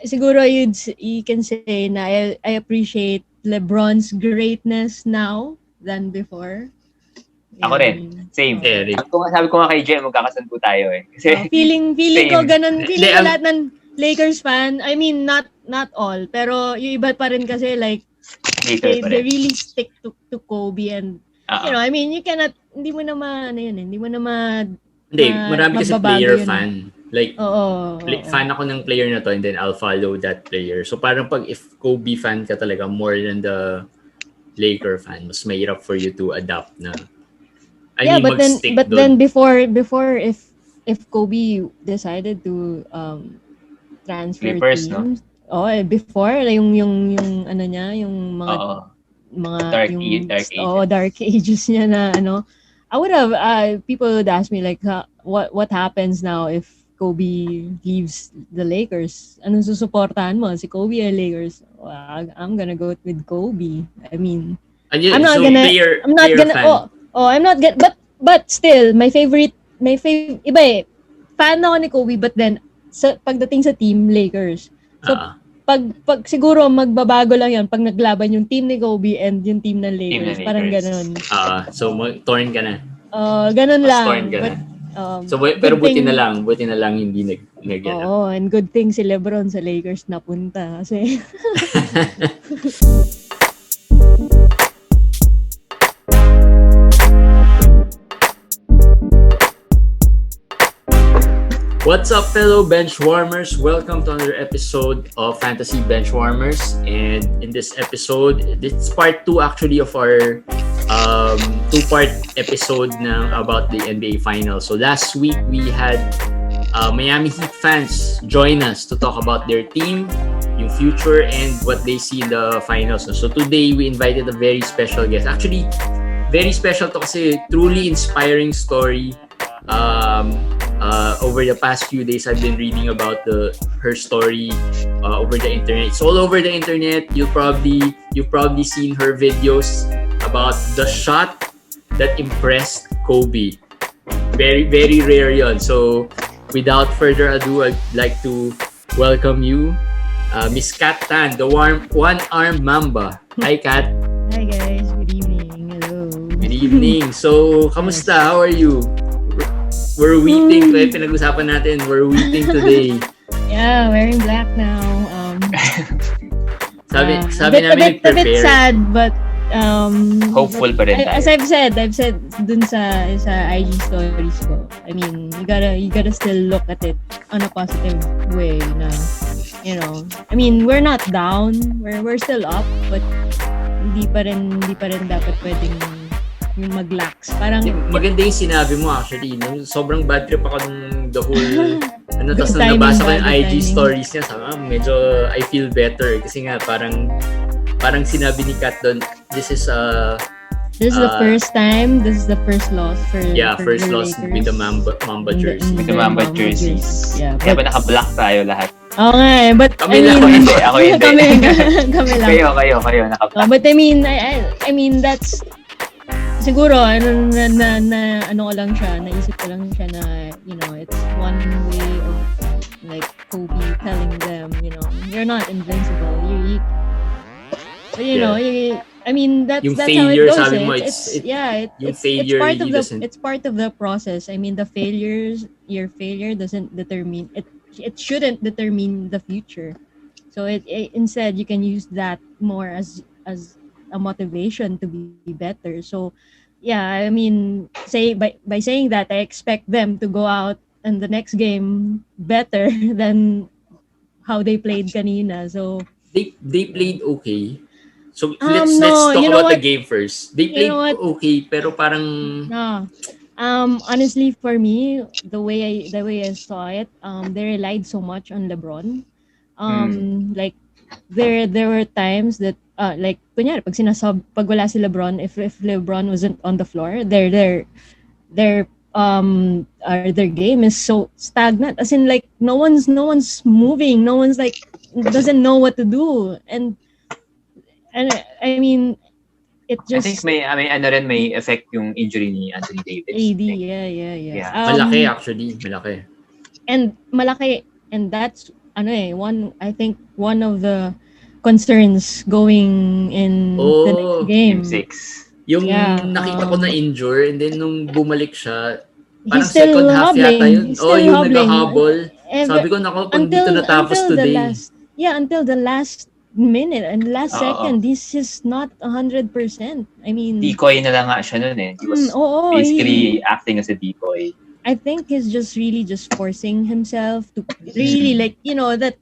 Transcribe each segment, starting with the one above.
siguro you can say na I appreciate LeBron's greatness now than before. Ako rin. Same. Sabi ko nga kay Jem, magkakasan po tayo eh. Kasi, feeling ko ganun. Feeling ko lahat ng Lakers fan, I mean, not all, pero yung iba pa rin kasi like, they really stick to Kobe and, you know, I mean, you cannot, hindi mo na marami kasi player fan. Like, fan Oo. ako ng player na to and then I'll follow that player. So parang if Kobe fan ka talaga more than the Laker fan, mas mahirap for you to adapt na. But then before if Kobe decided to transfer Clippers, teams, before yung ano niya, yung mga dark ages niya na ano, I would have people would ask me like what happens now if Kobe leaves the Lakers? Anong susuportahan mo? Si Kobe or Lakers? Well, I'm gonna go with Kobe. I mean, I'm not gonna but still my favorite iba eh. Fan ako ni Kobe but then pagdating sa team Lakers. So pag siguro magbabago lang 'yan pag naglaban yung team ni Kobe and yung team ng Lakers, parang ganoon. So torn ka na. Ganun lang. Torn ka na. So pero buti na lang hindi nag and good thing si LeBron sa Lakers napunta kasi What's up, fellow Benchwarmers? Welcome to another episode of Fantasy Benchwarmers. And in this episode, this is part 2 actually of our 2-part episode about the NBA Finals. So last week, we had Miami Heat fans join us to talk about their team, yung future, and what they see in the finals. So today, we invited a very special guest. Actually, very special to kasi truly inspiring story. Over the past few days, I've been reading about her story over the internet. It's all over the internet. You've probably seen her videos about the shot that impressed Kobe. Very, very rare yon. So, without further ado, I'd like to welcome you, Miss Kat Tan, the one-armed Mamba. Hi, Kat. Hi, guys. Good evening. Hello. Good evening. So, kamusta? How are you? We're waiting. Pinag-usapan natin. We're waiting today. Yeah, wearing black now. Sabi namin a bit sad, but hopeful pa rin tayo. As I've said dun sa IG stories ko. I mean, you gotta still look at it on a positive way na, you know. I mean, we're not down. We're still up, but hindi pa rin dapat pwedeng yung mag-lax. Parang maganda yung sinabi mo actually. No? Sobrang bad trip ako nung the whole tapos nung nabasa ko yung IG stories niya, medyo I feel better kasi nga parang sinabi ni Kat doon, this is the first time, this is the first loss for first the loss Lakers. With the Mamba jersey. With the Mamba jerseys. Yeah, kaya ba naka-black tayo lahat? Oo nga eh, but kami I lang. mean, ako hindi. kami lang. Kayo naka-black. But I mean that's siguro ano ko lang siya, naisip ko lang siya na, you know, it's one way of like Kobe telling them, you know, you're not invincible. I mean that's yung how failure, it goes. Sabi mo, It's part of the process. I mean, your failure doesn't determine it. It shouldn't determine the future. So it instead you can use that more as a motivation to be better. So yeah, I mean, by saying that, I expect them to go out in the next game better than how they played kanina. So they played okay. So let's talk about the game first. They played okay, pero parang honestly for me, the way I saw it, they relied so much on LeBron. Like there were times that like kunyari pag wala si LeBron, if LeBron wasn't on the floor, their game is so stagnant, as in like no one's moving, no one's like doesn't know what to do, and I mean it just I think may effect yung injury ni Anthony Davis. AD, yeah. Malaki actually, malaki. And that's I think one of the concerns going in the next game. Game 6. Yung Yeah, nakita ko na injure and then nung bumalik siya, parang he's still second half yata hobbling. yun. He's still Yung hobbling. naghahabol. Ever, Sabi ko, nako, kung dito natapos until today. until the last minute and last Oo. second, this is not 100%. I mean, Decoy na lang nga siya nun eh. He was basically acting as a decoy. I think he's just really just forcing himself to really like, that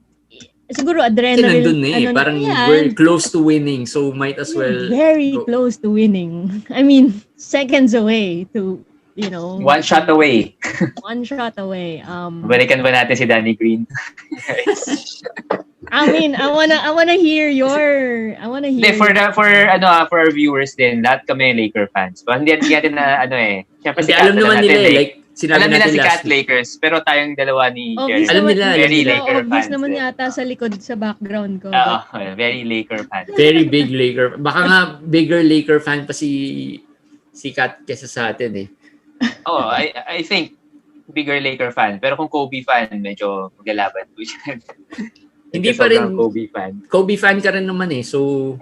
siguro Kasi adrenaline. nandun na eh. Parang we're close to winning, so might as well very go. close to winning. I mean, seconds away to, One shot away. One shot away. Balikan ba natin si Danny Green? I mean, I wanna hear Hindi, for our viewers din, lahat kami Laker fans. So, hindi natin na Siyempre si alam naman nila like sinabi alam nila natin si last Cat Lakers, pero tayong dalawa ni Jerry. Alam nila, very Laker obvious fans. naman yata sa likod sa background ko. Very Laker fans. Very big Laker. Baka nga bigger Laker fan pa si Kat kesa sa atin eh. I think bigger Laker fan. Pero kung Kobe fan, medyo maglalaban ko siya. Hindi pa rin Kobe fan. Kobe fan ka rin naman eh. So,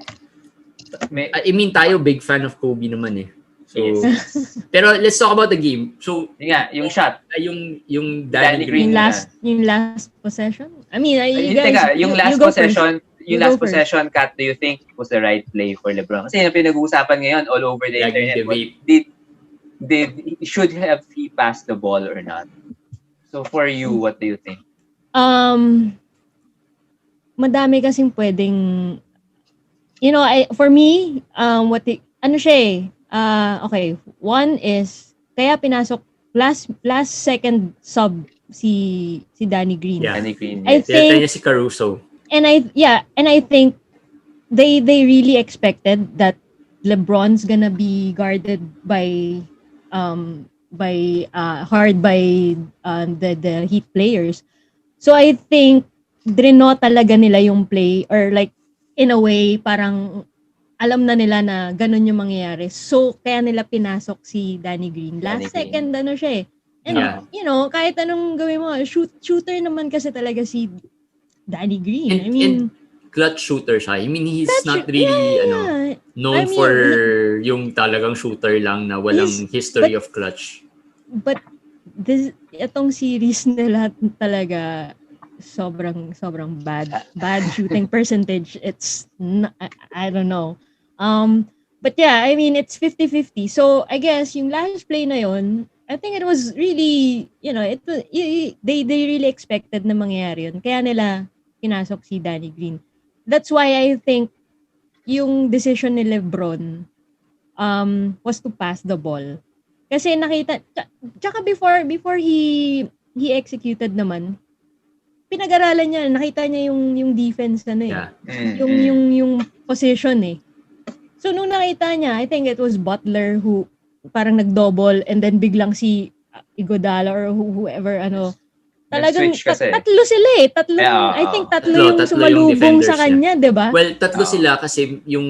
I mean, tayo big fan of Kobe naman eh. So, yes. Pero let's talk about the game. So, yung shot. Yung Danny Green. Yung last possession? I mean, yung last possession, Kat, do you think it was the right play for LeBron? Kasi yung pinag-uusapan ngayon all over the internet. Should have he passed the ball or not? So for you, what do you think? Madami kasing pwedeng, for me, okay, one is kaya pinasok last second sub si Danny Green. Yeah. Danny Green. I think si Caruso. And I think they really expected that LeBron's gonna be guarded by the Heat players. So I think drino talaga nila yung play, or like in a way parang alam na nila na ganun yung mangyayari. So kaya nila pinasok si Danny Green. Last second siya eh. And kahit anong gawin mo, shooter naman kasi talaga si Danny Green. And clutch shooter siya. I mean, he's not really known for yung talagang shooter lang na walang history of clutch. But itong series nila talaga sobrang bad shooting percentage. It's I don't know. But yeah, I mean, it's 50-50. So I guess yung last play na yon, I think it was really, they really expected na mangyayari yun. Kaya nila pinasok si Danny Green. That's why I think yung decision ni LeBron was to pass the ball. Kasi nakita, tsaka before he executed naman, pinag-aralan niya, nakita niya yung defense yung position eh. So nung nakita niya, I think it was Butler who parang nag-double and then biglang si Iguodala or whoever talagang tatlo sila eh. I think tatlo yung sumalubong sa kanya, 'di ba? Well, tatlo sila kasi yung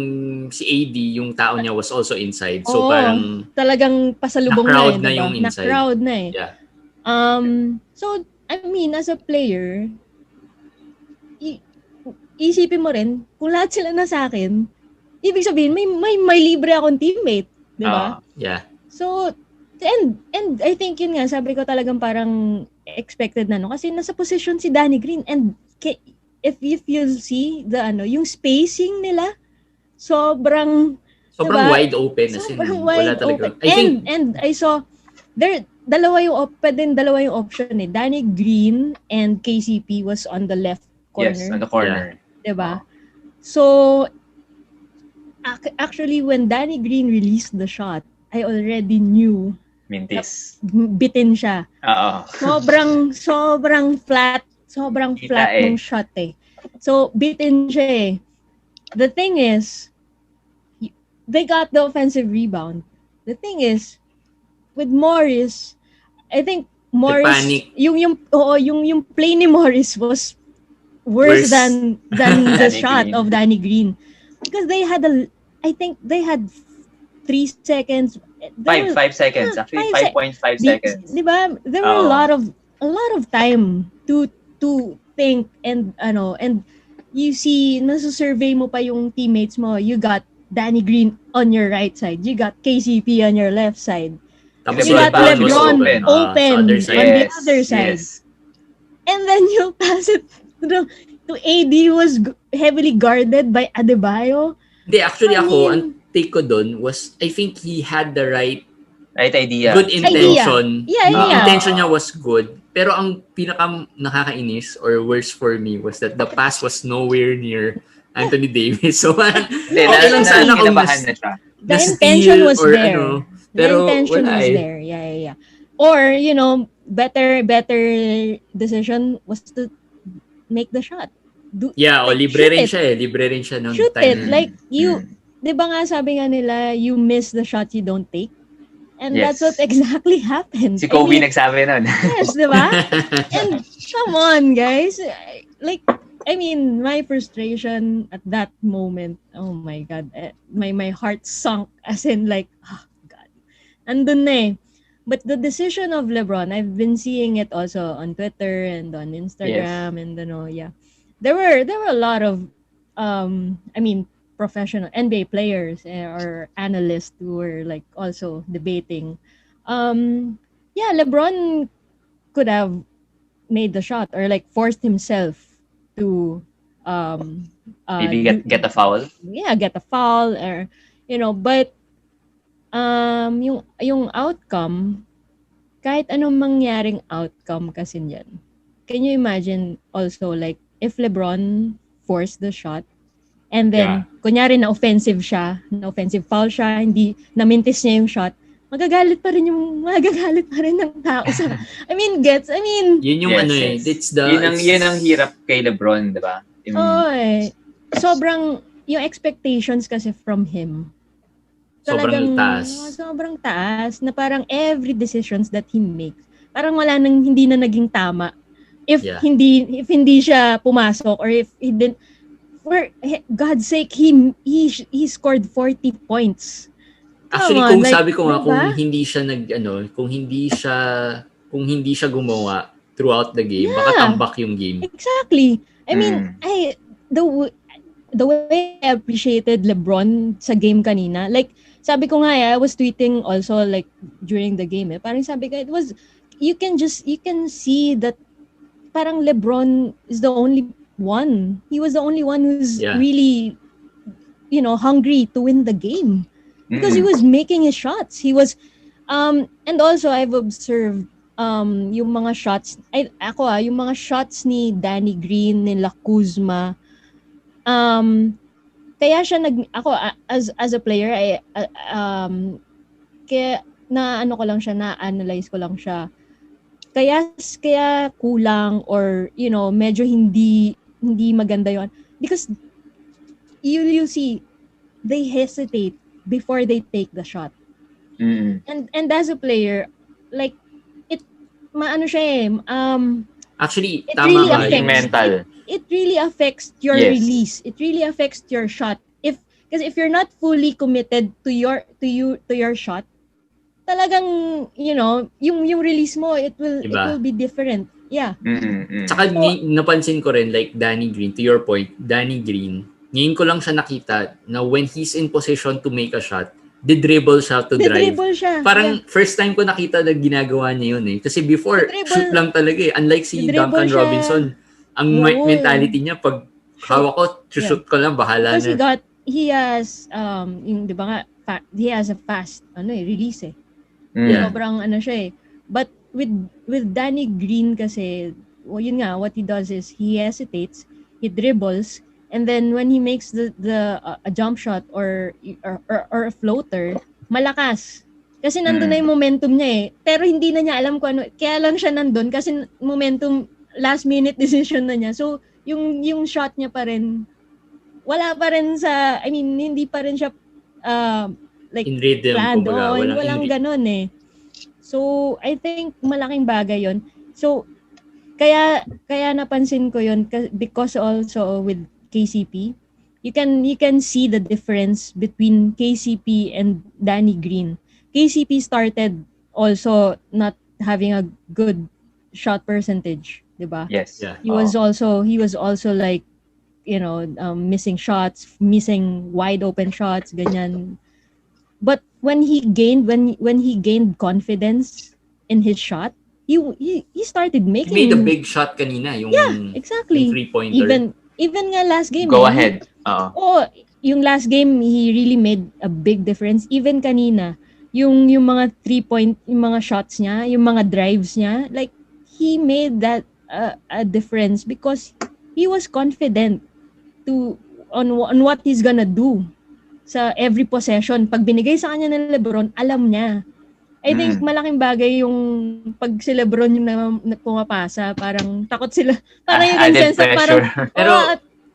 si AD, yung tao niya was also inside. So parang talagang pasalubong na na yung inside. Na-crowd na eh. Yeah. So I mean, as a player, isipin mo rin kung lahat sila na sa akin, ibig sabihin may libre akong teammate, 'di ba? Yeah. So and I think yun nga, sabi ko talagang parang expected na kasi nasa position si Danny Green, and if you'll see yung spacing nila sobrang diba? Wide open as in wala talaga. And I saw dalawa yung option eh. Danny Green and KCP was on the left corner. Yes, on the corner. Yeah. Diba? So actually, when Danny Green released the shot, I already knew Mintis. Bitin siya. Sobrang flat ng shot eh. So, bitin siya eh. The thing is, they got the offensive rebound. The thing is, with Morris, I think Morris, yung play ni Morris was worse than the shot of Danny Green. Because they had 3 seconds. 5 seconds. Actually, 5.5 seconds. Diba? There were a lot of time to think and you see nasa survey mo pa yung teammates mo, you got Danny Green on your right side, you got KCP on your left side, Tapos you got LeBron was LeBron open sa other side. on the other side. And then you pass it to AD was heavily guarded by Adebayo. Hindi, actually ang take ko dun was, I think he had the right idea. Good intention. Yeah. Intention niya was good. Pero ang pinaka nakakainis or worse for me was that the pass was nowhere near Anthony Davis. So, okay lang sana kung na siya. The intention was or there. Pero the intention wala was there. Yeah. Or, better decision was to make the shot. Libre rin siya eh. Libre rin siya nung shoot time. Shoot it. Like, di ba nga sabi nga nila, you miss the shot you don't take? And that's what exactly happened. Si Kobe nagsabi nun. Yes, di ba? And come on, guys. Like, I mean, my frustration at that moment, oh my God, my heart sunk as in like, oh God. Andun na eh. But the decision of LeBron, I've been seeing it also on Twitter and on Instagram and There were a lot of professional NBA players or analysts who were like also debating. LeBron could have made the shot or like forced himself to maybe get a foul. Yeah, get a foul or but yung outcome, kahit anong mangyaring outcome kasi niyan. Can you imagine also like if LeBron forced the shot and then kunyari na offensive foul siya, hindi na-mintis niya yung shot, magagalit pa rin ng tao sa yun yung yun ang hirap kay LeBron, di ba? Sobrang yung expectations kasi from him sobrang taas na parang every decisions that he makes parang hindi na naging tama if hindi siya pumasok or if he didn't. For God's sake, he scored 40 points. Actually, sabi ko nga, kung hindi siya gumawa throughout the game, baka tambak yung game. Exactly. I mean, the way I appreciated LeBron sa game kanina, like, sabi ko nga, I was tweeting also like during the game, parang sabi ko, it was, you can see that parang LeBron is the only one. He was the only one who's really, hungry to win the game because he was making his shots. He was, and also I've observed yung mga shots. Yung mga shots ni Danny Green, ni Kuzma. Kaya siya as a player, kaya na-analyze ko lang siya. Kaya kulang or medyo hindi maganda yon because you see they hesitate before they take the shot. And as a player like it actually it tama really ka yung mental. It really affects your release. It really affects your shot because if you're not fully committed to your shot, talagang yung release mo it will be different. Tsaka napansin ko rin like Danny Green, to your point, Danny Green, ngayon ko lang siya nakita na when he's in position to make a shot, dribble siya to drive. Parang first time ko nakita na ginagawa niya yun eh. Kasi before, shoot lang talaga eh. Unlike si Duncan Robinson, ang mentality niya pag hawak ko, shoot ko lang, bahala na. Because he has yung 'di ba nga he has a fast release eh. Sobrang siya eh. But with Danny Green kasi, yun nga, what he does is he hesitates, he dribbles, and then when he makes the a jump shot or a floater, malakas. Kasi nandun na yung momentum niya eh. Pero hindi na niya alam kung ano, kaya lang siya nandun kasi momentum, last minute decision na niya. So, yung shot niya pa rin, wala pa rin hindi pa rin siya like in rhythm, kumbaga, walang ganun eh. So, I think malaking bagay yon. So, kaya napansin ko yon because also with KCP, you can see the difference between KCP and Danny Green. KCP started also not having a good shot percentage, 'di ba? Yes. Yeah. He was also like, missing shots, missing wide open shots, ganyan. But when he gained confidence in his shot, he started He made a making. big shot kanina, yung Exactly. three-pointer. Even nga last game, Go ahead. yung last game he really made a big difference. Even kanina, yung mga 3-point, yung mga shots niya, yung mga drives niya, like he made that a difference because he was confident on what he's gonna do sa every possession. Pag binigay sa kanya ng LeBron, alam niya. I think malaking bagay yung pag si LeBron yung na pumapasa, parang takot sila. Parang yung Added sense na parang, pressure. Pero,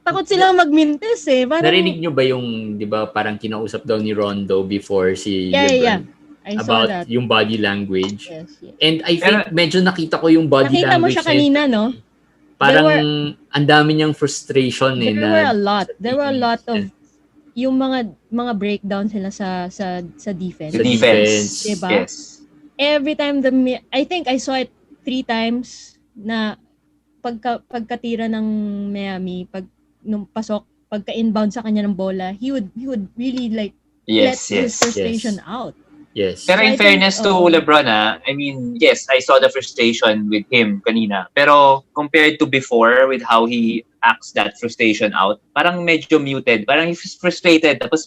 takot silang magmintis eh. Parang, narinig nyo ba yung, di ba, parang kinausap daw ni Rondo before si LeBron? Yeah. I saw About that. yung body language. Yes. And I think medyo nakita ko yung body Nakita mo language. siya kanina, no? Parang ang dami niyang frustration eh. There were a lot of yung mga breakdowns sila sa defense. The defense. Diba? Yes. Every time I think I saw it 3 times na pagkatira ng Miami, nung pasok, pagka-inbound sa kanya ng bola, he would really like let his frustration out. Yes. Pero in fairness to LeBron, I mean, yes, I saw the frustration with him kanina. Pero compared to before, with how he acts that frustration out, parang medyo muted. Parang he's frustrated. Tapos,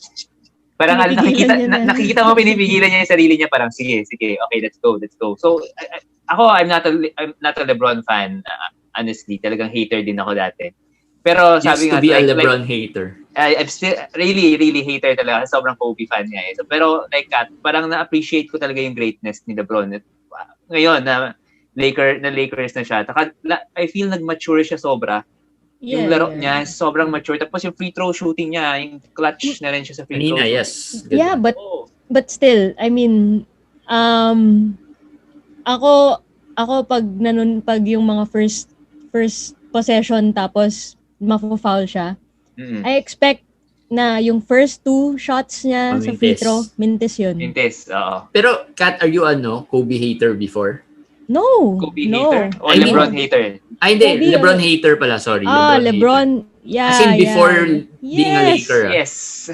parang nakikita mo, pinipigilan niya yung sarili niya. Parang, sige, okay, let's go. So, ako, I'm not a LeBron fan. Honestly, talagang hater din ako dati. Pero sabi nga, used to be a LeBron hater. I'm still really, really hater talaga. Sobrang Kobe fan nga. So, pero like Kat, parang na-appreciate ko talaga yung greatness ni LeBron. Ngayon, na Lakers na siya. I feel nag-mature siya sobra. Yung laro niya, sobrang mature. Tapos yung free throw shooting niya, yung clutch na rin siya sa free throw. Yes. Good. Yeah, but still, I mean, ako pag yung mga first possession tapos mafo-foul siya, I expect na yung first 2 shots niya sa free throw, mintis yun. Mintis, oo. Pero, Kat, are you Kobe hater before? No. Kobe hater? O LeBron hater? Ay, hindi. LeBron hater pala, sorry. LeBron, yeah. As in before being a Laker. Yes.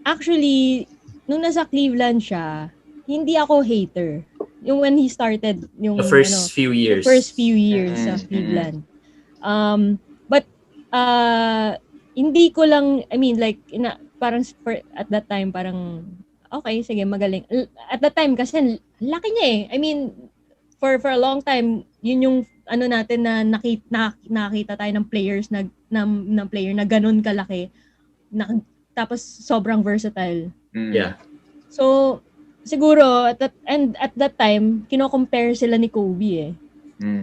Actually, nung nasa Cleveland siya, hindi ako hater. Yung when he started, yung the first few years sa Cleveland. But hindi ko lang, I mean, like, parang at that time, parang, okay, sige, magaling. At that time, kasi, laki niya eh. I mean, for a long time, yun yung, natin na nakita tayo ng players na player na ganun kalaki. Tapos, sobrang versatile. Yeah. So, siguro, at that time, kino-compare sila ni Kobe eh.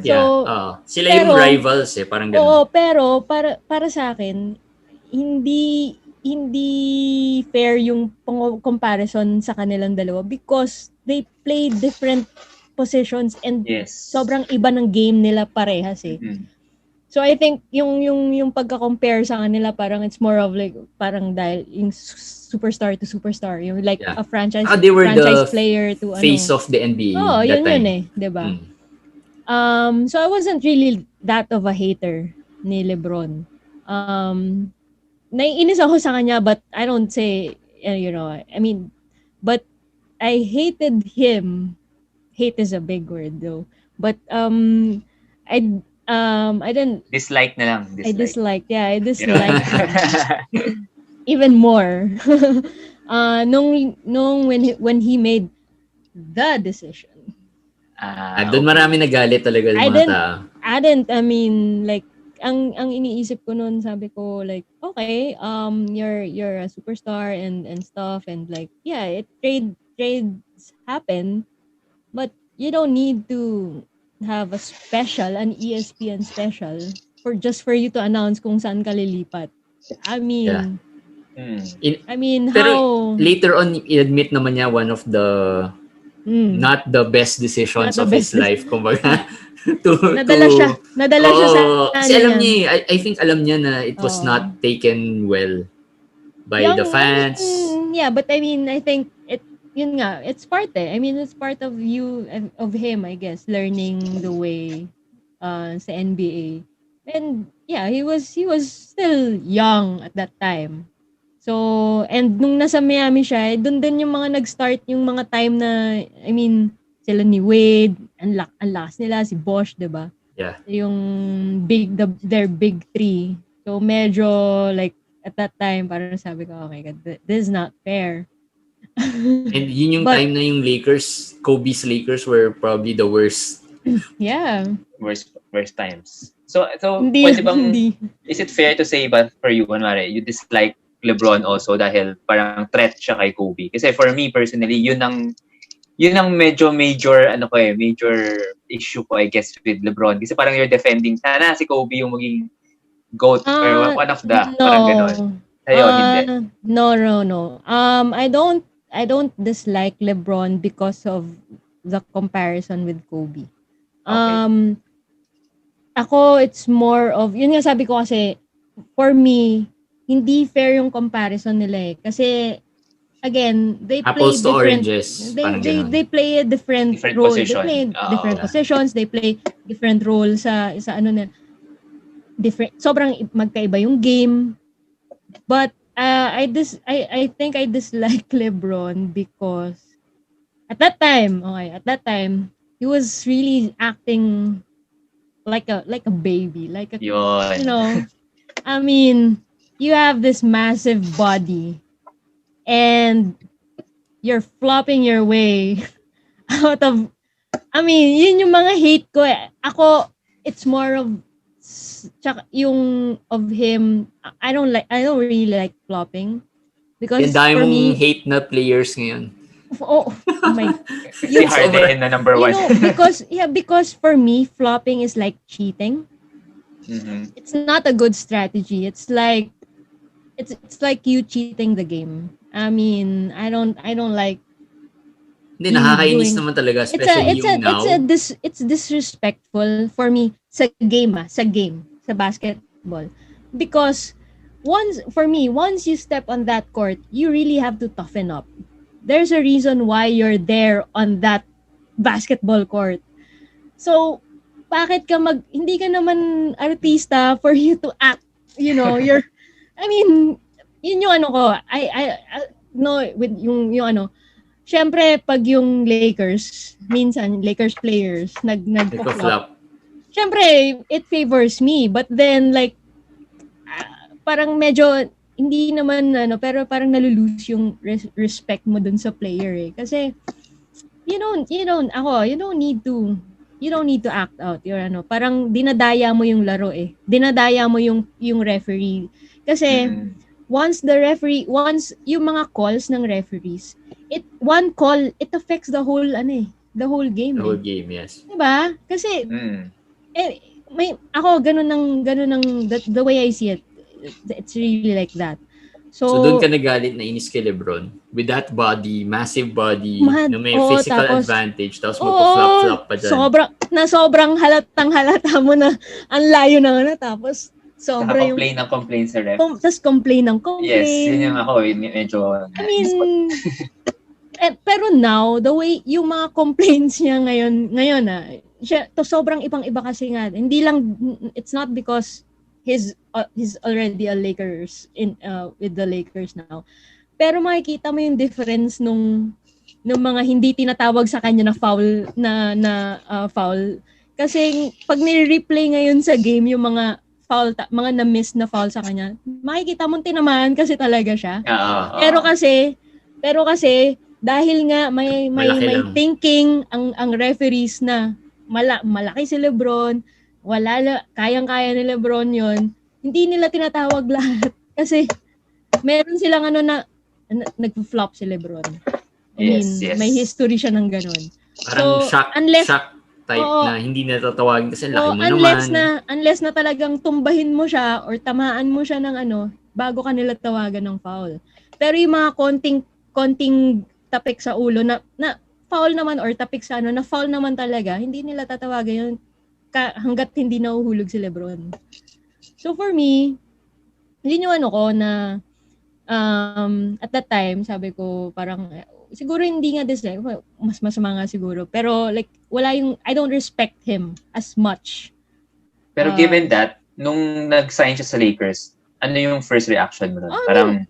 So, sila yung rivals eh, parang ganun. Oo, pero para sa akin, hindi fair yung comparison sa kanilang dalawa because they play different positions and sobrang iba ng game nila parehas eh. So I think yung pagka-compare sa kanila parang it's more of like parang dahil yung superstar to superstar, yung like a franchise player to face of the NBA. Oh, yun eh, 'di ba? So I wasn't really that of a hater ni LeBron. Naiinis ako sa kanya but I don't say, I mean, but I hated him. Hate is a big word though. But I didn't dislike na lang. I disliked even more. Nung when he made the decision. Doon marami nagalit talaga ng mga tao. I mean, like, ang iniisip ko noon, sabi ko, like, okay, you're a superstar and stuff, and like, yeah, trades happen, but you don't need to have an ESPN special for you to announce kung saan ka lilipat. I mean, pero later on, i-admit naman niya one of the not the best decisions of his life, kumbaga. Nadala siya sa kasi alam niya, I think alam niya na it was not taken well by the fans. Yeah, but I mean, I think yun nga, it's part I mean, it's part of you, of him, I guess, learning the way sa NBA. And yeah, he was still young at that time. So, and nung nasa Miami siya, doon din yung mga nag-start yung mga time na, I mean, sila ni Wade, ang lakas nila, si Bosch, 'di ba? Yeah. Yung their big three. So, medyo like, at that time, parang sabi ko, oh my God, this is not fair. And yun yung time na yung Lakers, Kobe's Lakers were probably the worst. Yeah. Worst times. So Hindi, pwede bang, hindi. is it fair to say ba for you, kunwari, you dislike LeBron also dahil parang threat siya kay Kobe? Kasi for me personally, yun ang medyo major issue ko, I guess, with LeBron. Kasi parang you're defending, sana si Kobe yung maging GOAT or one of the, no. parang ganon. Sa'yo, hindi. No. I don't dislike LeBron because of the comparison with Kobe. Okay. Ako, it's more of, yun nga sabi ko kasi, for me, hindi fair yung comparison nila eh. Kasi, again, they play Apples to different, oranges. they play a different role. Position. They play different positions, they play different role sa ano na, different, sobrang magkaiba yung game. But, I think I dislike LeBron because at that time, he was really acting like a baby, like a, Yun. you know, I mean, you have this massive body and you're flopping your way out of, I mean, yun yung mga hate ko eh. Ako, it's more of tsaka yung of him, I don't really like flopping because Yung dami for mong me, hate na players ngayon. oh my, Si Harden na number one. because for me, flopping is like cheating. Mm-hmm. It's not a good strategy. It's like you cheating the game. I mean, I don't like. Hindi, nakakainis naman talaga, especially yung now. It's disrespectful for me sa game, sa basketball. Because once you step on that court, you really have to toughen up. There's a reason why you're there on that basketball court. So, bakit hindi ka naman artista for you to act, you know, I mean, yun yung ano ko, I no, with yung ano, syempre, pag yung Lakers, minsan, Lakers players, nag-flop. Syempre, it favors me. But then, like, parang medyo, hindi naman, pero parang nalulose yung respect mo dun sa player eh. Kasi, you don't need to act out. Parang dinadaya mo yung laro eh. Dinadaya mo yung referee. Kasi, once yung mga calls ng referees, one call, it affects the whole game. The whole game, yes. Diba? Kasi, ganun ng, the way I see it, it's really like that. So doon ka nagalit na inis kay LeBron with that body, massive body, na may physical advantage, tapos magpa-flop pa dyan. Sobrang halata mo na ang layo na tapos sobra yung complain sa ref. Tapos complain. Yes, yun yung ako, medyo. I mean, pero now, the way yung mga complaints niya ngayon sobrang ibang-iba kasi nga. Hindi lang, it's not because he's already a Lakers with the Lakers now. Pero makikita mo yung difference nung mga hindi tinatawag sa kanya na foul foul. Kasi pag ni-replay ngayon sa game yung mga foul, mga na-miss na foul sa kanya, makikita mo tinamaan kasi talaga siya. Pero kasi dahil nga may thinking ang referees na malaki si LeBron, kayang-kaya ni LeBron yon, hindi nila tinatawag lahat kasi meron silang na nag-flop si LeBron. I mean, may history siya ng ganun. Parang shock type na hindi natatawagin kasi laki mo naman. Unless na talagang tumbahin mo siya or tamaan mo siya ng bago ka nila tawagan ng foul. Pero yung mga konting tapik sa ulo na foul naman or tapik sa na foul naman talaga, hindi nila tatawagan yun hanggat hindi nahuhulog si LeBron. So for me, yun yung ko na at that time, sabi ko parang siguro hindi nga dislike, mas masama nga siguro. Pero like, wala yung, I don't respect him as much. Pero given that, nung nag-sign siya sa Lakers, ano yung first reaction mo nun? Parang,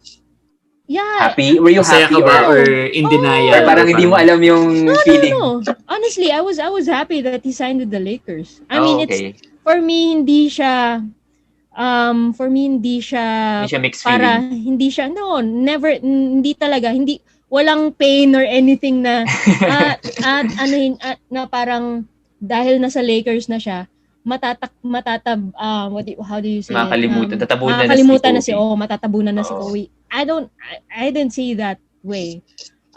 happy? Were you Masaya happy ka ba or or in denial? or parang hindi mo alam yung feeling? No. Honestly, I was happy that he signed with the Lakers. I mean, okay. it's, for me, hindi siya Hindi siya mixed para, feeling. hindi siya, no, never, hindi talaga, hindi, walang pain or anything na, na parang, dahil nasa Lakers na siya, how do you say Makakalimutan. it? Makakalimutan na si Kobe. Matatabunan na si Kobe. I didn't see that way.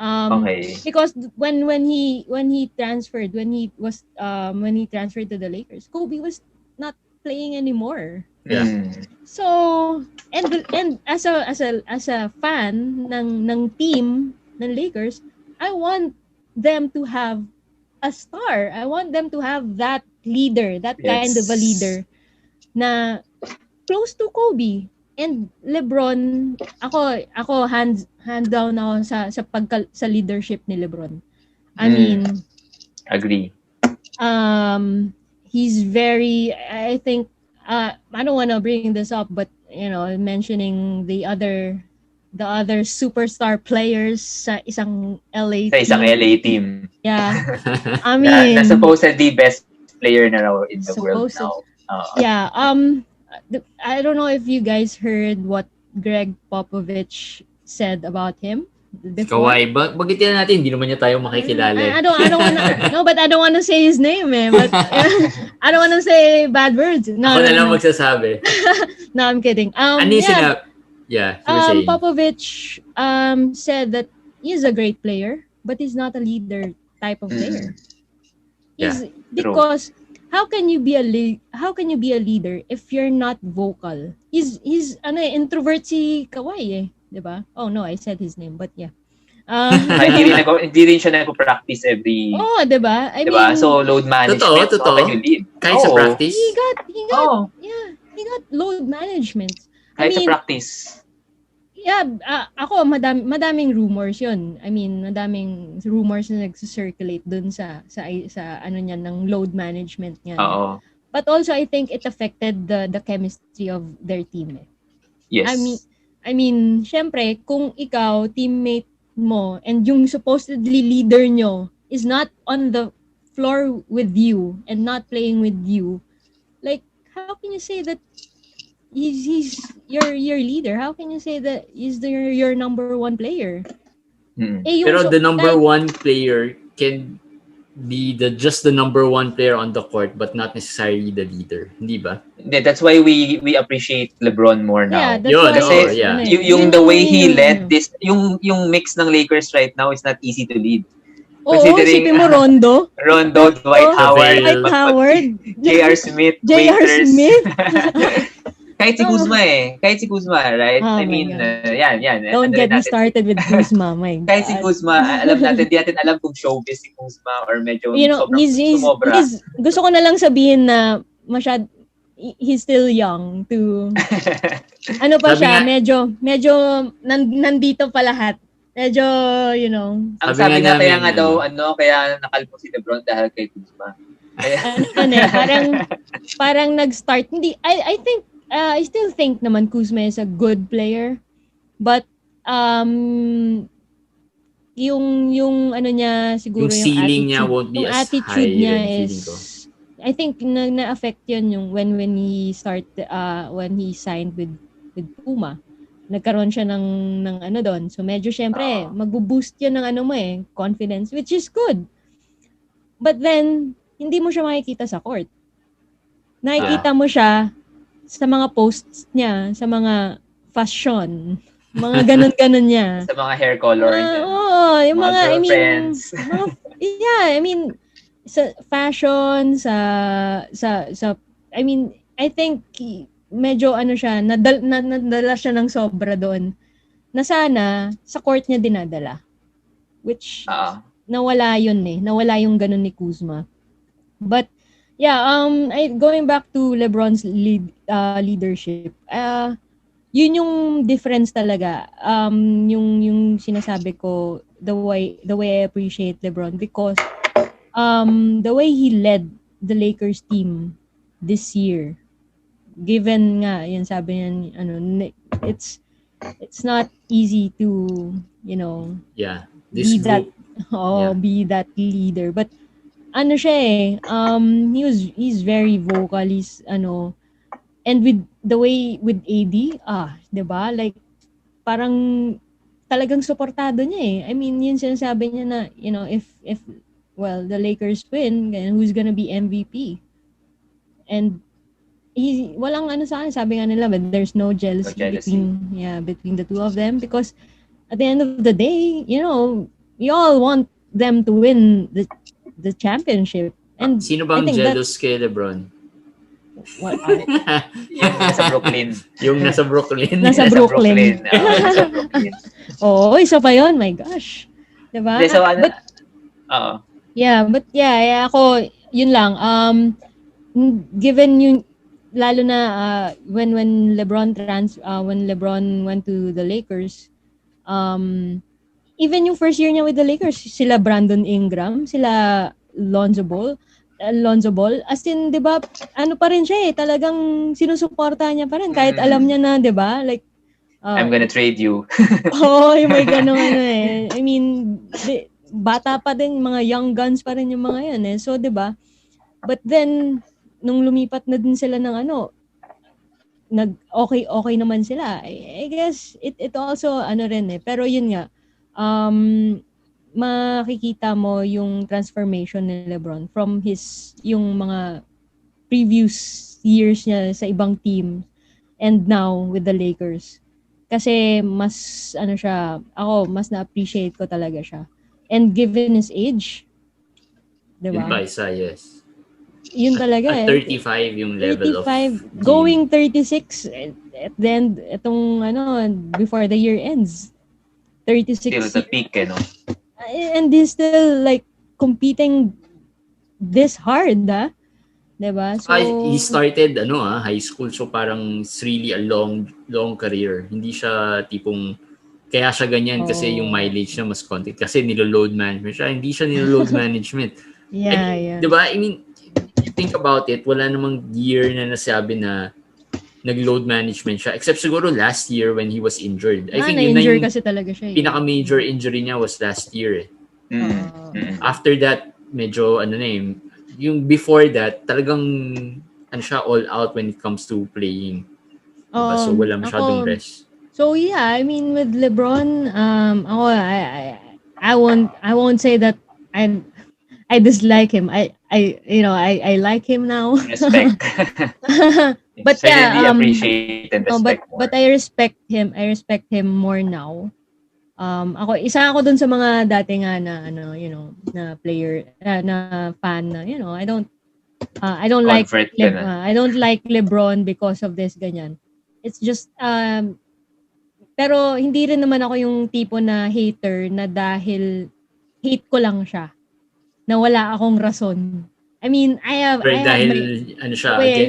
Okay. Because when he transferred to the Lakers, Kobe was not playing anymore. Yeah. So, and as a fan ng team ng Lakers, I want them to have a star. I want them to have that leader, that kind of a leader na close to Kobe. And LeBron, ako hand down ako sa leadership ni LeBron. I mean, agree. He's very, I think, I don't want to bring this up, but mentioning the other superstar players sa isang LA team. Sa isang LA team. Yeah. I mean, na supposedly best player na raw in the world now. Yeah. I don't know if you guys heard what Greg Popovich said about him before. Kawhi, bagitin natin, hindi naman niya tayo makikilala. I don't wanna, no, but I don't wanna say his name, but I don't wanna say bad words. No, Ako na lang magsasabi. No, I'm kidding. Popovich said that he's a great player, but he's not a leader type of player. Because how can you be a leader if you're not vocal? He's introvert si Kawhi, 'di ba? Oh no, I said his name, but yeah. Hindi rin siya nagpo-practice every. Oh, 'di ba? I diba? mean, so load management. Totoo. How can you lead? Kahit sa practice. He got load management. Kahit sa practice. Yeah, ako madaming rumors 'yun. I mean, madaming rumors na nagcirculate dun sa ano niya ng load management niya. Oo. But also I think it affected the chemistry of their team. Yes. I mean, syempre, kung ikaw teammate mo and yung supposedly leader nyo is not on the floor with you and not playing with you, like how can you say that he's your leader? How can you say that he's your number one player? Pero the number one player can be just the number one player on the court but not necessarily the leader, hindi ba? That's why we appreciate LeBron more now. Yeah, that's why. Kasi yung the way he led this, yung mix ng Lakers right now is not easy to lead. Considering mo Rondo, Dwight Howard, J.R. Smith, Kahit si Kuzma, right? Oh, I mean, yan. Don't get me started with Kuzma, my God. Kahit si Kuzma, alam natin, di natin alam kung showbiz si Kuzma or medyo sumobra. Gusto ko na lang sabihin na he's still young to, ano pa siya, medyo nandito pa lahat. Medyo, Ang sabi nga kaya nga daw, kaya nakalpo si LeBron dahil kay Kuzma. Parang nag-start, I still think naman Kuzma is a good player, but yung ano niya siguro yung ceiling niya won't be as attitude high. Niya is, I think na-affect yun yung when he signed with Puma. Nagkaroon siya ng ano doon. So medyo syempre magbo-boost yun ng confidence, which is good. But then hindi mo siya makikita sa court. Nakikita mo siya sa mga posts niya, sa mga fashion, mga ganun-ganun niya. Sa mga hair color niya. Yung mga girlfriends. I mean, sa fashion, I think medyo siya, nadala siya ng sobra doon, na sana sa court niya dinadala. Which, nawala yun nawala yung ganun ni Kuzma. But, going back to LeBron's leadership, yun yung difference talaga. Yung sinasabi ko, the way I appreciate LeBron because the way he led the Lakers team this year, given nga, yun sabi niya, it's not easy to, Yeah. This be that, group. Yeah. be that leader. But, siya he's very vocal, and with the way with AD, 'di ba? Like, parang talagang suportado niya eh. I mean, yun sinasabi niya na, if well, the Lakers win, then who's gonna be MVP? And walang sa akin, sabi nga nila, but there's no No jealousy jealousy. between the two of them because at the end of the day, we all want them to win the championship. And Sino I bang think jealous kay LeBron? what Yung nasa Brooklyn. Yung nasa Brooklyn. Nasa Brooklyn. Nasa Brooklyn. Oo, isa pa yun. My gosh. Diba? Hindi, so, But, ako, yun lang. Given yung, lalo na when LeBron went to the Lakers, even yung first year niya with the Lakers, sila Brandon Ingram, sila Lonzo Ball, as in, 'di ba, ano pa rin siya talagang sinusuportahan niya pa rin kahit alam niya na, 'di ba? Like I'm gonna trade you. may ganun I mean, bata pa din, mga young guns pa rin yung mga yan So, 'di ba? But then nung lumipat na din sila ng okay naman sila. I guess it also rin pero yun nga makikita mo yung transformation ni LeBron from yung mga previous years niya sa ibang team and now with the Lakers. Kasi mas mas na-appreciate ko talaga siya. And given his age, diba? Yun pa isa, yes. Yun talaga At 35 yung level 35, going 36 at the end, itong before the year ends. 36. Still the peak, no? And he's still like competing this hard, diba? So, he started high school, so parang it's really a long career. Hindi siya tipong kaya siya ganyan kasi yung mileage niya mas konti kasi nilo-load management siya. Hindi siya nilo-load management. yeah. Diba? I mean, you think about it, wala namang year na nasabi na nag-load management siya except siguro last year when he was injured. I think yun na yung kasi talaga siya. Pinaka-major injury niya was last year. After that, medyo yung before that, talagang siya all out when it comes to playing. Diba? So wala masyadong rest. So yeah, I mean with LeBron, I won't say that I dislike him. I like him now. Respect. But really appreciate and respect more. But I respect him. I respect him more now. Isa ako dun sa mga dati nga na na player na fan na I don't I don't like LeBron because of this ganyan. It's just pero hindi rin naman ako yung tipo na hater na dahil hate ko lang siya na wala akong rason. I mean, dahil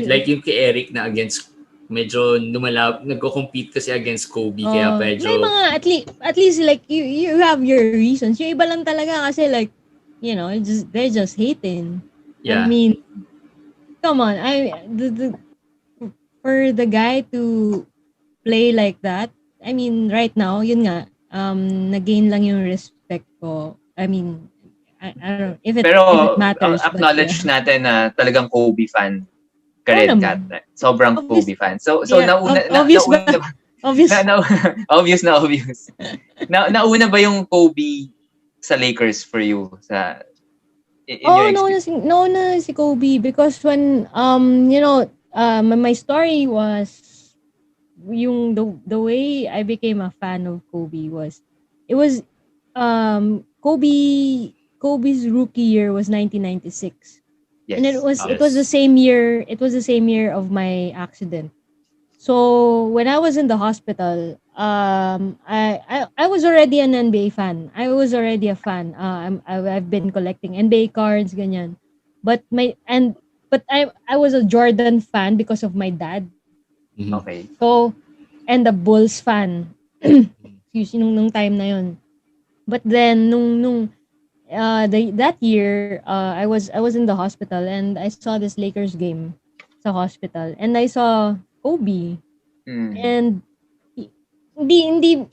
like yung kay Eric na against medyo nagko-compete kasi against Kobe kaya medyo may mga at least like you have your reasons. Yung iba lang talaga kasi like they're just hating. Yeah. I mean, come on. For the guy to play like that, I mean, right now, yun nga, nag-gain lang yung respect ko. I mean, I don't know if it matters. Pero acknowledge natin na talagang Kobe fan ka rin, Kat. Sobrang Kobe fan. So obvious. Nauna ba yung Kobe sa Lakers for you? Nauna si Kobe because when my story was yung the way I became a fan of Kobe was Kobe's rookie year was 1996. Yes. And it was the same year. It was the same year of my accident. So when I was in the hospital, I was already an NBA fan. I was already a fan. I've been collecting NBA cards, ganyan. But I was a Jordan fan because of my dad. Okay. So and a Bulls fan. Excuse me, nung time na yun. But then that year, I was in the hospital and I saw this Lakers game sa hospital and I saw Kobe and hindi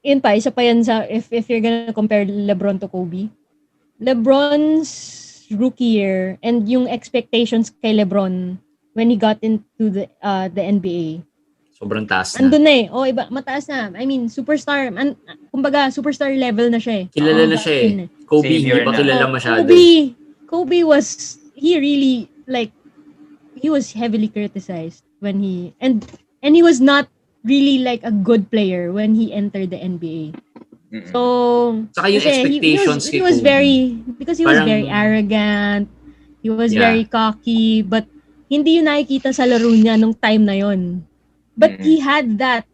yun pa isa pa yan sa if you're gonna compare LeBron to Kobe. LeBron's rookie year and yung expectations kay LeBron when he got into the NBA. Sobrang taas na. Andun na eh. Oh, iba, mataas na. I mean, superstar. Kumbaga, superstar level na siya eh. Kilala na siya eh. Kobe, Savior hindi pa na. kilala masyado. Kobe was, he really, like, he was heavily criticized when and he was not really like a good player when he entered the NBA. So, saka yung expectations he was kay very, because he was parang, very arrogant, he was very cocky, but hindi yun nakikita sa laro niya nung time na yun. But he had that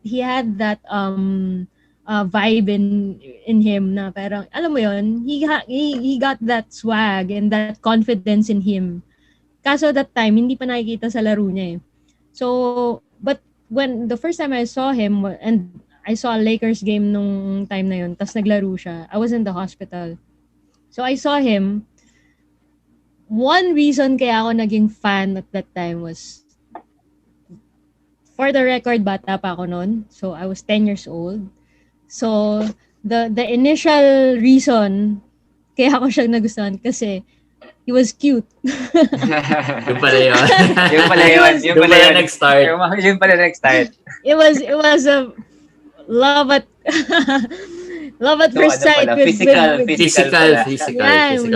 vibe in him na parang, alam mo yun, he got that swag and that confidence in him. Kaso that time, hindi pa nakikita sa laro niya eh. So, but when the first time I saw him, and I saw a Lakers game nung time na yun, tas naglaro siya, I was in the hospital. So, I saw him. One reason kaya ako naging fan at that time was, for the record, bata pa ako noon. So, I was 10 years old. So, the initial reason kaya ako siya nagustuhan kasi he was cute. Yung pala yun. Yung pala yun. Yung pala nag-start. Yung pala nag-start. It was a love at first sight. Physical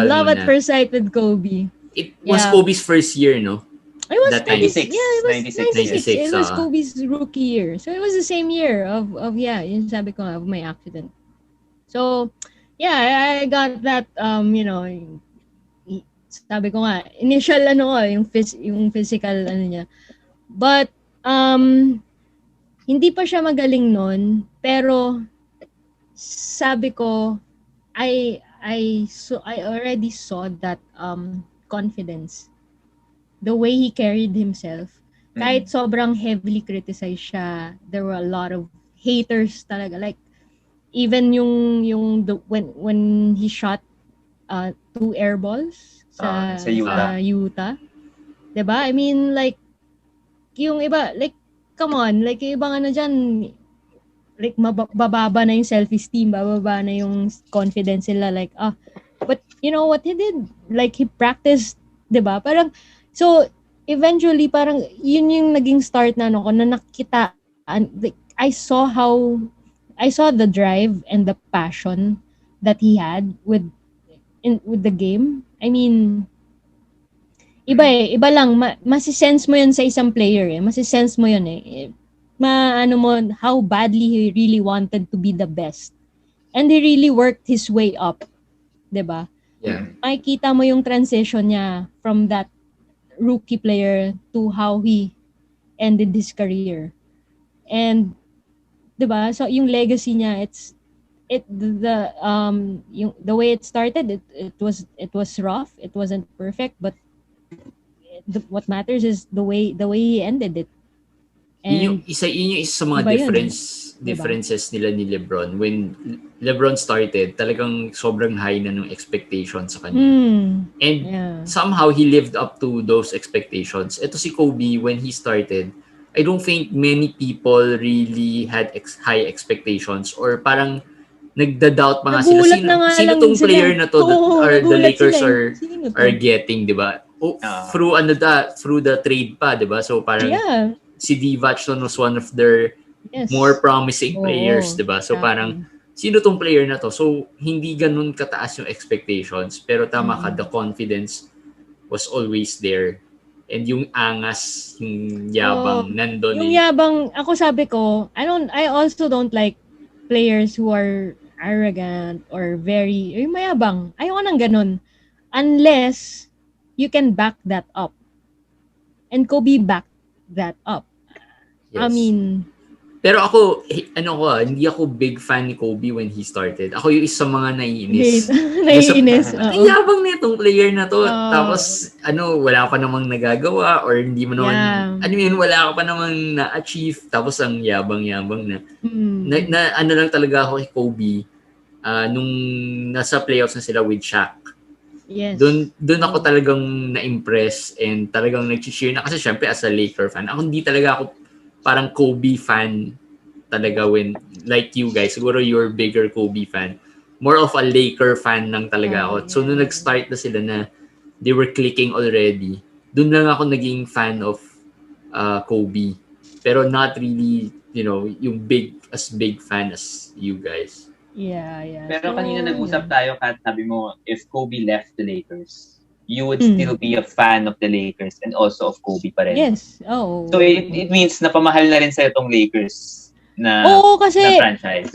love at first sight with Kobe. It was Kobe's first year, no? It was that 96. Yeah, it was 96. It was ah. Kobe's rookie year. So it was the same year of yung sabi ko nga, of my accident. So yeah, I got that sabi ko nga, initial yung physical niya. But hindi pa siya magaling noon, pero sabi ko I already saw that confidence. The way he carried himself. Kahit sobrang heavily criticized siya, there were a lot of haters talaga. Like, even when he shot 2 air balls sa Utah. Diba? I mean, like, yung iba, like, come on, like, yung iba nga dyan, like, bababa na yung self-esteem, bababa na yung confidence nila, like, but you know what he did? Like, he practiced, diba? Parang, so, eventually, parang, yun yung naging start na nakita, like, I saw the drive and the passion that he had with the game. I mean, iba lang, masisense mo yun sa isang player eh. Masisense mo yun eh. How badly he really wanted to be the best. And he really worked his way up. Diba? Yeah. Makikita mo yung transition niya from that rookie player to how he ended his career. And diba? So yung legacy niya, the way it started, it was rough. It wasn't perfect, but what matters is the way he ended it. And yun yung isa sa mga differences nila ni LeBron. When LeBron started, talagang sobrang high na ng expectations sa kanya. And somehow he lived up to those expectations. Ito si Kobe, when he started, I don't think many people really had high expectations or parang nagda-doubt pa nga sila. Sino tong player na to that the Lakers are getting, di ba? Through the trade pa, di ba? So parang si Divac was one of their more promising players, di ba? So parang, sino tong player na to? So, hindi ganun kataas yung expectations, pero tama ka, the confidence was always there. And yung angas, yung yabang, nandun. Yung yabang, ako sabi ko, I also don't like players who are arrogant or very, yung mayabang. Ayoko nang ganun. Unless, you can back that up. And Kobe backed that up. Yes. I mean, Pero ako, hindi ako big fan ni Kobe when he started. Ako yung isa mga naiinis. Naiinis. Ang yabang na itong player na to. Oo. Tapos, wala ka pa namang nagagawa or hindi mo naman, wala ka pa namang na-achieve. Tapos, ang yabang-yabang na. Ano lang talaga ako kay Kobe nung nasa playoffs na sila with Shaq. Yes. Doon ako talagang na-impress and talagang nag-cheer na. Kasi syempre, as a Laker fan, ako hindi talaga ako parang Kobe fan talaga when, like you guys, siguro you're bigger Kobe fan. More of a Laker fan lang talaga ako. So, nung nag-start na sila na they were clicking already, dun lang ako naging fan of Kobe. Pero not really, yung big fan as you guys. Yeah. Pero kanina nag-usap tayo, Kat, sabi mo, if Kobe left the Lakers, you would still be a fan of the Lakers and also of Kobe pa rin. Yes. Oh. So it means na pamahal na rin sa itong Lakers na, kasi, na franchise.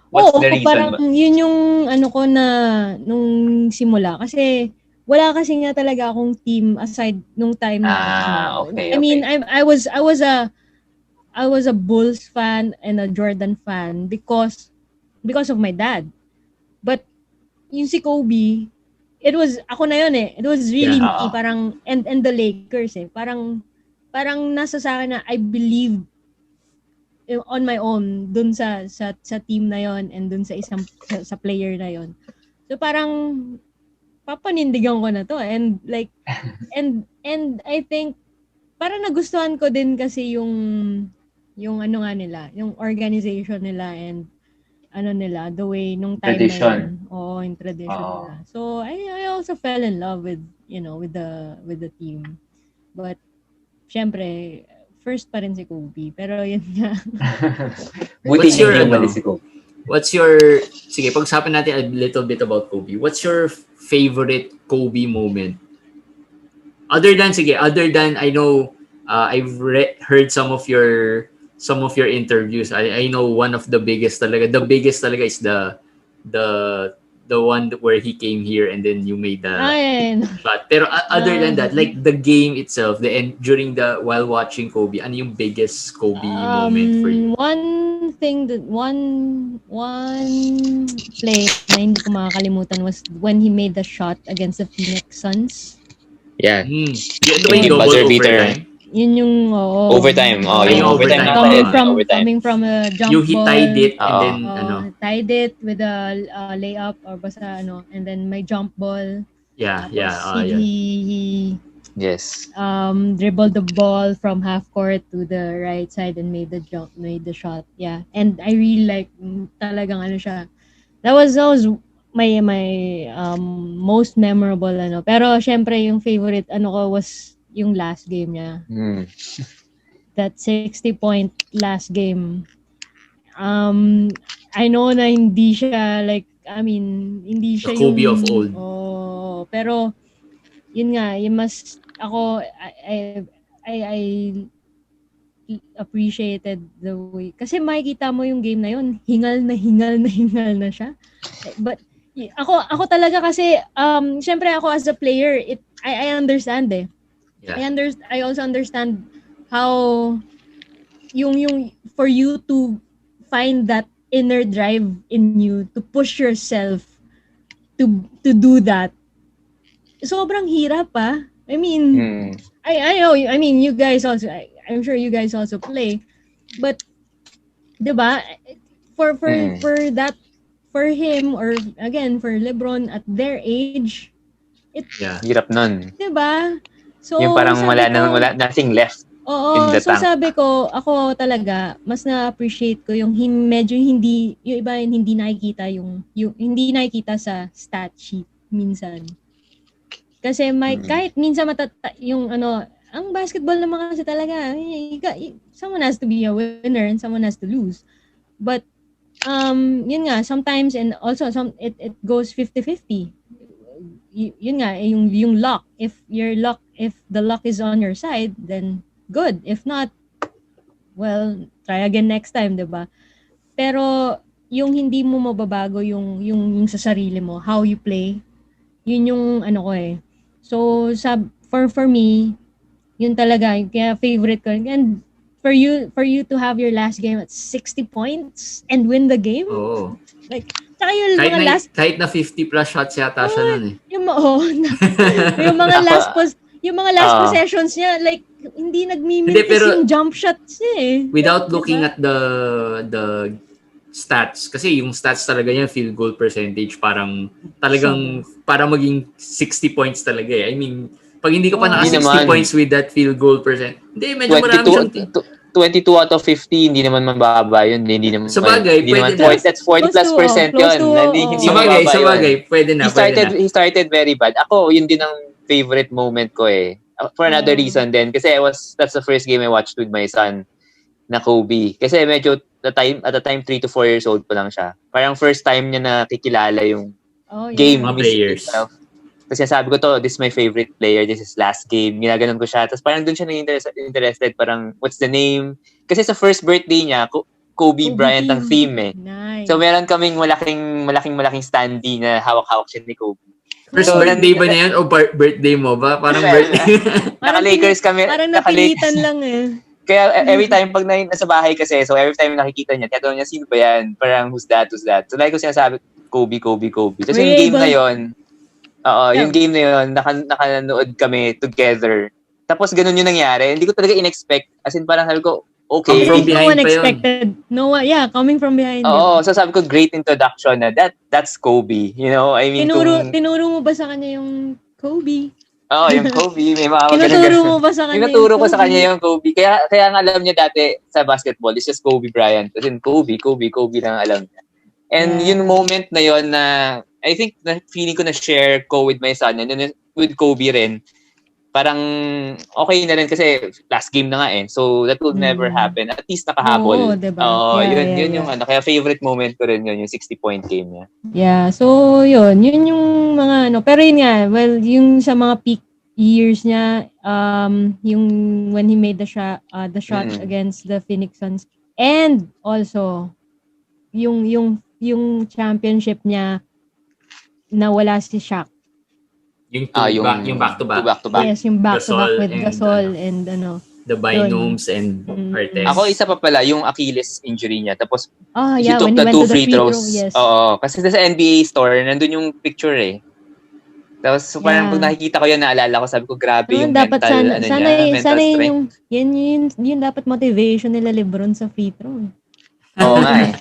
What's the reason? Parang yun yung ko na nung simula. Kasi wala kasi nga talaga akong team aside nung time na. Okay. I mean, I was a Bulls fan and a Jordan fan because of my dad. But yung si Kobe, it was ako na yun eh. It was really me, parang and the Lakers eh. Parang nasa sa akin na I believed on my own dun sa team na yon and dun sa sa player na yon. So parang papanindigan ko na to and like and I think parang nagustuhan ko din kasi yung ano nga nila, yung organization nila and nila, the way nung time tradition. Na yun. Yung tradition nila. So I also fell in love with with the team. But syempre first pa rin si Kobe. Pero yun nga. Sige, pag-usapan natin a little bit about Kobe. What's your favorite Kobe moment? Other than I know I've heard some of your interviews. I know one of the biggest talaga. The biggest talaga is the one where he came here and then you made the shot. Pero other than that, like the game itself, while watching Kobe, ano yung biggest Kobe moment for you? One play na hindi ko makakalimutan was when he made the shot against the Phoenix Suns. Yeah. Yung double overtime. Yun yung overtime. Yung overtime coming from a jump ball. He tied it and then tied it with a layup or basta and then may jump ball. He dribbled the ball from half court to the right side and made the shot. Yeah. And I really like talagang siya. That was my most memorable Pero syempre yung favorite ko was yung last game niya. That 60-point last game. I know na hindi siya hindi siya the Kobe yung of old. Pero yun nga, I appreciated the way. Kasi makikita mo yung game na yun, hingal na siya. But ako talaga kasi syempre ako as a player, I understand eh. Yeah. I also understand how yung for you to find that inner drive in you to push yourself to do that. Sobrang hirap I mean, I know, I mean you guys also I'm sure you guys also play. But 'di ba? For that, for him or again for LeBron at their age, hirap nun. 'Di ba? So, yung parang wala nothing left. Oo, so tank. Sabi ko, ako talaga, mas na-appreciate ko yung medyo yung iba hindi nakikita yung hindi nakikita sa stat sheet minsan. Kasi kahit minsan yung ang basketball naman kasi talaga, someone has to be a winner and someone has to lose. But, yun nga, sometimes and also it goes 50-50. Yun nga, yung luck. If the luck is on your side, then good. If not, well, try again next time, 'di ba? Pero yung hindi mo mababago yung sa sarili mo, how you play, yun yung So for me, yun talaga, kaya favorite ko. And for you to have your last game at 60 points and win the game. Oo. Like, tsaka yung mga last... Kahit na 50 plus shots yata siya nun eh. Yung mga last possessions niya, like, hindi nagmi-mintis yung jump shots niya eh. Without looking at the stats, kasi yung stats talaga niya, field goal percentage, parang talagang, para maging 60 points talaga eh. I mean, pag hindi ka pa naka 60 points with that field goal percent, hindi, medyo marami siyang... 22 out of 50, hindi naman mababa yun. Hindi naman, sabagay, pwede na. That's 40 plus percent yun. Hindi sabagay, pwede na. He started very bad. Ako, yun din ang favorite moment ko eh. For another reason din. Kasi that's the first game I watched with my son na Kobe. Kasi medyo, at the time 3 to 4 years old pa lang siya. Parang first time niya nakikilala yung game. Mga players. Kasi sabi ko to, this is my favorite player, this is last game. Ginaganon ko siya. Tapos parang doon siya interested. Parang, what's the name? Kasi sa first birthday niya, Kobe Bryant ang theme eh. Nice. So meron kaming malaking standee na hawak-hawak siya ni Kobe. First birthday ba niya yan? O birthday mo ba? Parang birthday. Naka-Lakers kami. Parang napilitan lang eh. Kaya every time pag nasa bahay kasi, so every time nakikita niya, tinatanong niya, sino ba yan? Parang, who's that? So like ko sinasabi, Kobe. Tapos yung game na yon, yung game na yun, nakanood kami together. Tapos ganun yung nangyari. Hindi ko talaga in-expect. As in, parang sabi ko, okay. From behind no one expected. Coming from behind. Oo, so sabi ko, great introduction na that's Kobe. You know, I mean, tinuro mo ba sa kanya yung Kobe? Oo, yung Kobe. May mga tinuturo mo ba sa kanya tinuturo ko sa kanya yung Kobe. Kaya nga alam niya dati sa basketball, it's just Kobe Bryant. As in, Kobe lang alam niya. And yung moment na yon na I think na feeling ko na share ko with my son and then with Kobe rin. Parang okay na rin kasi last game na nga eh. So that will never happen. At least nakahabol. Oo, diba? Yun yung ano. Kaya favorite moment ko rin yun, yung 60-point game niya. Yeah, so yun yung mga ano. Pero yun nga, well, yung sa mga peak years niya, yung when he made the shot against the Phoenix Suns. And also, yung championship niya na wala si Shaq. Yung back-to-back. Yes, yung back-to-back with Gasol and the binomes and Artes. Ako isa pa pala, yung Achilles injury niya. Tapos, he took when the he went 2 to the free throws. Yes. Oo, kasi sa NBA store, nandun yung picture eh. Tapos, parang pag nakikita ko yan, naalala ko, sabi ko, grabe yung dapat mental strength. Yun dapat motivation nila LeBron sa free throw. Oo nga eh.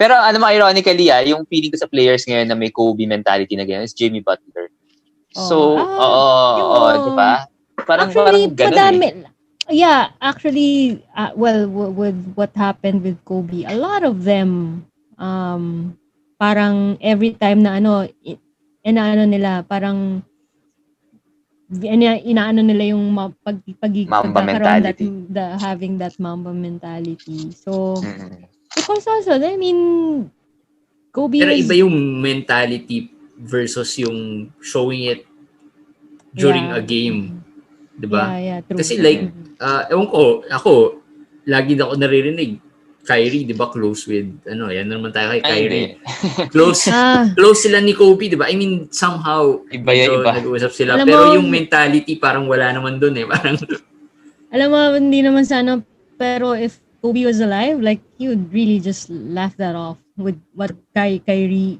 Pero ironically yung feeling ko sa players ngayon na may Kobe mentality na ganyan is Jimmy Butler. So, di ba? Parang ganun eh. Yeah, actually, with what happened with Kobe, a lot of them, parang every time na nila, parang inaano nila yung Mamba mentality. Having that Mamba mentality. So, because also, I mean, Kobe pero iba yung mentality versus yung showing it during a game. Diba? Yeah, true. Kasi like, ewan ko, ako, lagi na ako naririnig, Kyrie, di ba, close with, yan naman tayo kay Kyrie. Close sila ni Kobe, di ba? I mean, somehow, iba. nag-uusap sila. Pero yung mentality, parang wala naman dun eh. Parang, alam mo, hindi naman sana, pero if Kobe was alive, like, he would really just laugh that off with what Kyrie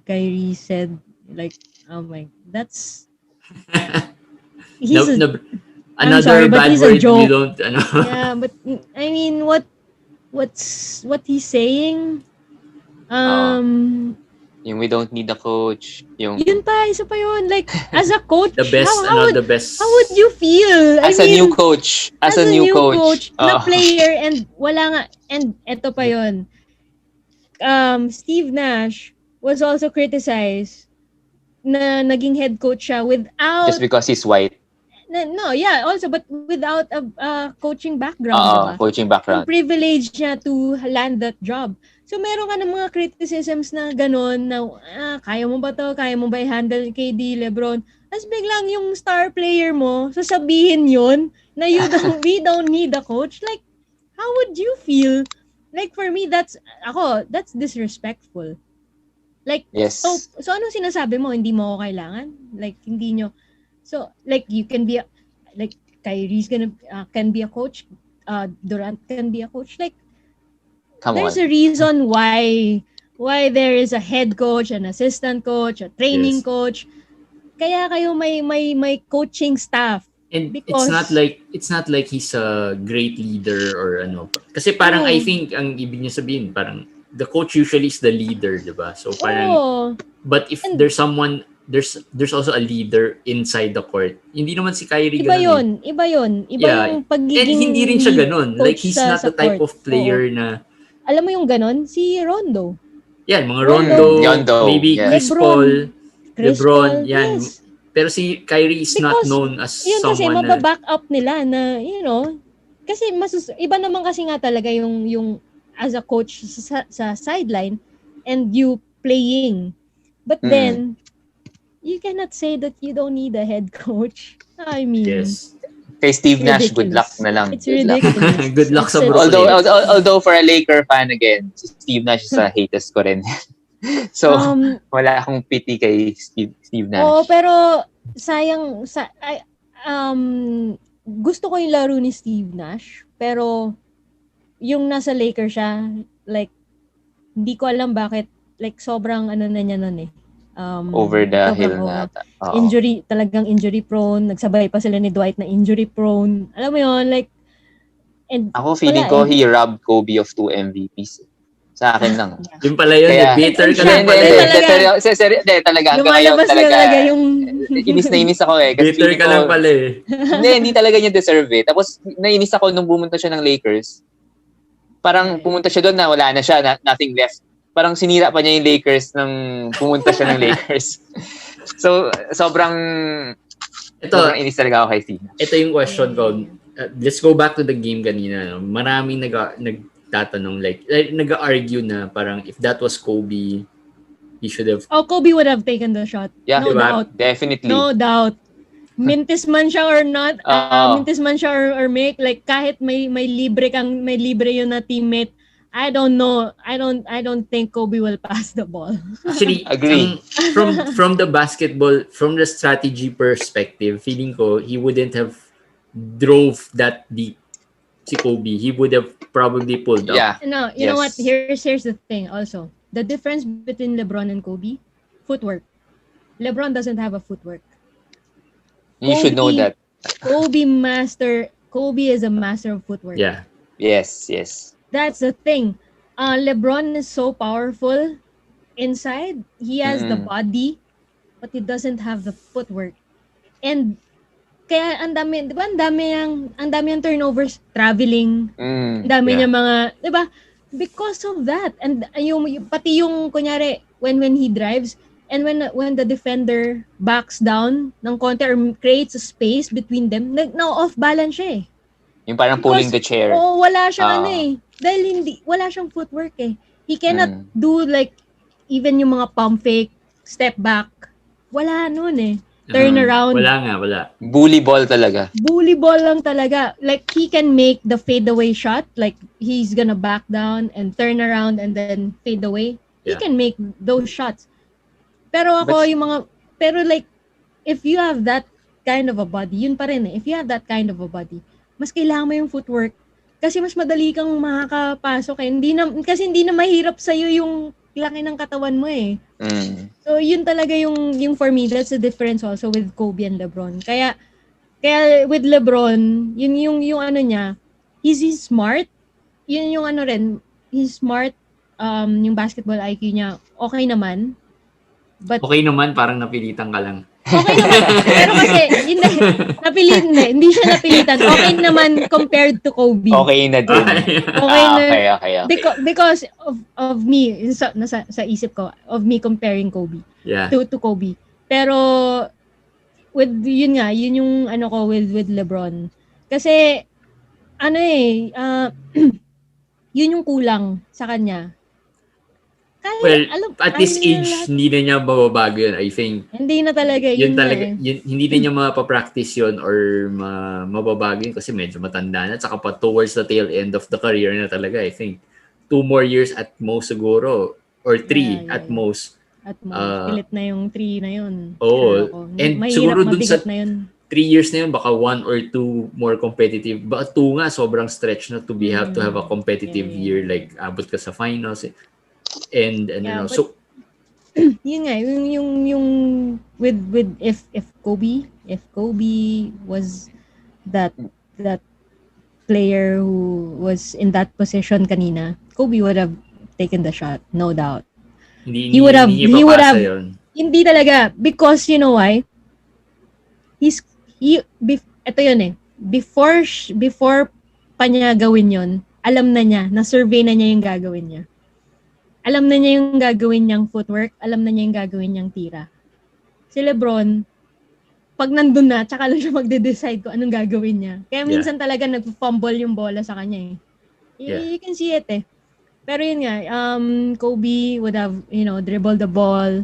said. Like, oh my, that's... another bad word you don't, Yeah, but, I mean, what he's saying, yung we don't need a coach. Yung yun pa, isa pa yun. Like, as a coach, the best. How would you feel? As a new coach. As a new coach. Na player, and wala nga, and eto pa yun. Steve Nash was also criticized na naging head coach siya without... Just because he's white. No, yeah, also, but without a coaching background. Coaching background. Privilege niya to land that job. So, meron ka ng mga criticisms na gano'n na, kaya mo ba to? Kaya mo ba i-handle KD, LeBron? Tapos biglang yung star player mo, sasabihin yun na we don't need a coach. Like, how would you feel? Like, for me, that's disrespectful. Like, yes. So anong sinasabi mo? Hindi mo ako kailangan? Like, hindi nyo... So, like, you can be like, Kyrie's can be a coach. Durant can be a coach. Like, Come there's on. a reason why there is a head coach, an assistant coach, a training Yes. coach. Kaya kayo may coaching staff. And Because it's not like he's a great leader or ano. Kasi parang I think ang ibig niya sabihin parang the coach usually is the leader, 'di ba? So parang but if And there's someone there's also a leader inside the court. Hindi naman si Kyrie iba ganun. yun. Iba Yeah. yung And pagiging hindi rin siya lead ganun. Like coach he's sa not the type court. of player Oo. na Alam mo yung ganon? Si Rondo. yan, mga Rondo, Rondo, maybe yeah. Chris Paul, Chris LeBron, Paul, yan. yes. Pero si Kyrie is not Because known as yun kasi someone na mababack up nila na, kasi iba naman kasi nga talaga yung as a coach sa sideline and you playing. But then, you cannot say that you don't need a head coach. I mean, yes. Kay Steve Nash, ridiculous. good luck na lang. It's Good luck. ridiculous. Good luck sa It's Brooklyn. Although for a Laker fan again, si Steve Nash sa haters ko rin. So, wala akong pity kay Steve Nash. Oo, pero sayang gusto ko yung laro ni Steve Nash, pero yung nasa Lakers siya, like hindi ko alam bakit, like sobrang na niya nun eh. Over the hill na ata. Talagang injury prone. Nagsabay pa sila ni Dwight na injury prone. Alam mo yun, like, and ako feeling ko he robbed Kobe of 2 MVPs. Sa akin lang. Yung pala yun, bitter ka lang pala. Talaga. Lumalabas na talaga yung... Inis na inis ako eh. Bitter ka lang pala eh. Hindi talaga niya deserve eh. Tapos, nainis ako nung pumunta siya ng Lakers. Parang pumunta siya doon na wala na siya, nothing left. Parang sinira pa niya yung Lakers nang pumunta siya ng Lakers. So, sobrang inis talaga ako kay Steve. Ito yung question ko. Let's go back to the game kanina. Maraming nagtatanong, like nag-argue na parang if that was Kobe, he should have... Kobe would have taken the shot. Yeah, no doubt. Definitely. No doubt. Mintis man siya or not, mintis man siya or make, like kahit may libre yun na teammate, I don't know. I don't think Kobe will pass the ball. Actually, agree. From the basketball, from the strategy perspective, feeling ko he wouldn't have drove that deep. Si Kobe, he would have probably pulled up. Yeah. No, you know what? Here's the thing. Also, the difference between LeBron and Kobe, footwork. LeBron doesn't have a footwork. You should know that. Kobe is a master of footwork. Yeah. Yes. That's the thing. LeBron is so powerful inside. He has the body, but he doesn't have the footwork. And kaya ang dami, 'di ba? Ang dami ng turnovers, traveling. Ang dami niya mga, 'di ba? Because of that. And pati yung kunyari when he drives and when the defender backs down ng konti or creates a space between them, na off balance siya eh. Yung parang pulling the chair. Wala siyang dahil wala siyang footwork eh. He cannot do like even yung mga pump fake, step back. Wala nun eh. Turn around. Wala. Bully ball talaga. Bully ball lang talaga. Like he can make the fadeaway shot. Like he's gonna back down and turn around and then fade away. He can make those shots. Pero pero like if you have that kind of a body, yun pa rin eh. If you have that kind of a body, mas kailangan mo yung footwork. Kasi mas madali kang makakapasok eh. Kasi hindi na mahirap sa'yo yung laki ng katawan mo eh. So yun talaga yung for me, that's the difference also with Kobe and LeBron. Kaya with LeBron, yun yung ano niya, he's smart. Yun yung ano rin, he's smart, yung basketball IQ niya, okay naman. But okay naman, parang napilitan ka lang. Okay naman. Pero kasi, hindi siya napilitan. Okay naman compared to Kobe. Okay na din. Okay. Because of me, sa isip ko, of me comparing Kobe to Kobe. Pero, yun yung ano ko with LeBron. Kasi, yun yung kulang sa kanya. At this age, hindi na niya mababago yun, I think. Hindi na talaga. Hindi na niya mapapractice yun or mababago yun kasi medyo matanda na. At saka pa towards the tail end of the career na talaga, I think. 2 more years at most siguro. Or 3 at most. At most. Pilit na yung 3 na yun. Oo. And siguro dun sa... 3 years na yun, baka 1 or 2 more competitive. Baka 2 nga, sobrang stretch na have to have a competitive year, like abot ka sa finals. And Yeah, know, but so yun nga, yung with if Kobe was that player who was in that position kanina, Kobe would have taken the shot, no doubt. Hindi papasa yun. Hindi talaga, because you know why? Ito yun eh. Before pa niya gawin yun, alam na niya, na-survey na niya yung gagawin niya. Alam na niya yung gagawin niyang footwork, alam na niya yung gagawin niyang tira. Si LeBron, pag nandun na, tsaka lang siya magde-decide kung anong gagawin niya. Kaya minsan talaga nag-fumble yung bola sa kanya eh. You can see it eh. Pero yun nga, Kobe would have, dribbled the ball,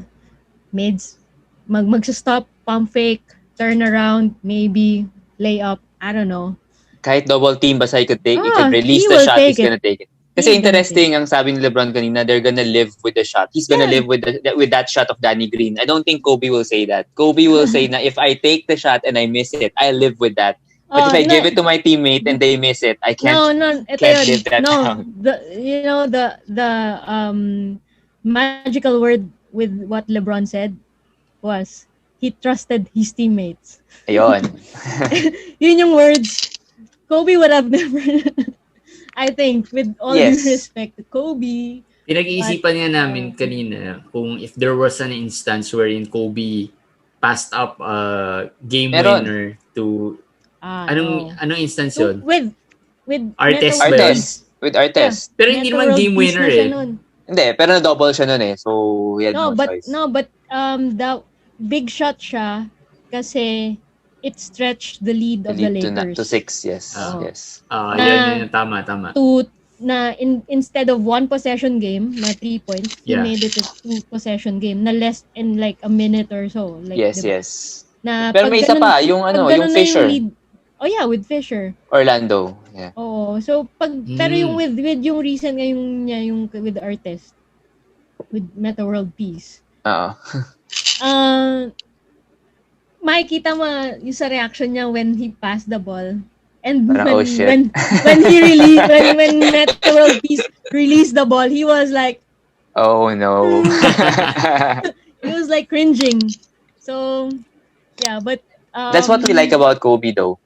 magsa-stop, pump fake, turn around, maybe, lay up, I don't know. Kahit double team, basta he could release the shot, he's gonna take it. Kasi interesting, ang sabi ni LeBron kanina, they're gonna live with the shot. He's gonna live with that shot of Danny Green. I don't think Kobe will say that. Kobe will say na if I take the shot and I miss it, I live with that. But if I give it to my teammate and they miss it, I can't live that down. The magical word with what LeBron said was, he trusted his teammates. Ayun. Yun yung words. Kobe would have never... I think, with all due respect to Kobe... Pinag-iisipan nga namin kanina kung if there was an instance wherein Kobe passed up a game winner to... Anong instance yun? With Artest. With Artest. Yeah. Pero hindi naman game winner eh. Hindi, pero na-double siya nun eh. So, he had no choice. But the big shot siya kasi it stretched the lead of the Lakers. To 6, yes. Yes. Yun, tama. Instead of 1 possession game na 3 points, he made it a 2 possession game na less in like a minute or so. Like, yes, diba? yes. Na pero may isa pa, yung Fisher. With Fisher. Orlando. Yeah. So pero yung with yung recent ngayong niya yung with Artist, with Meta World Peace. Makikita mo yung sa reaction niya when he passed the ball. And when Meta World Peace released the ball, he was like, oh no. He was like cringing. So, yeah, but that's what we like about Kobe though.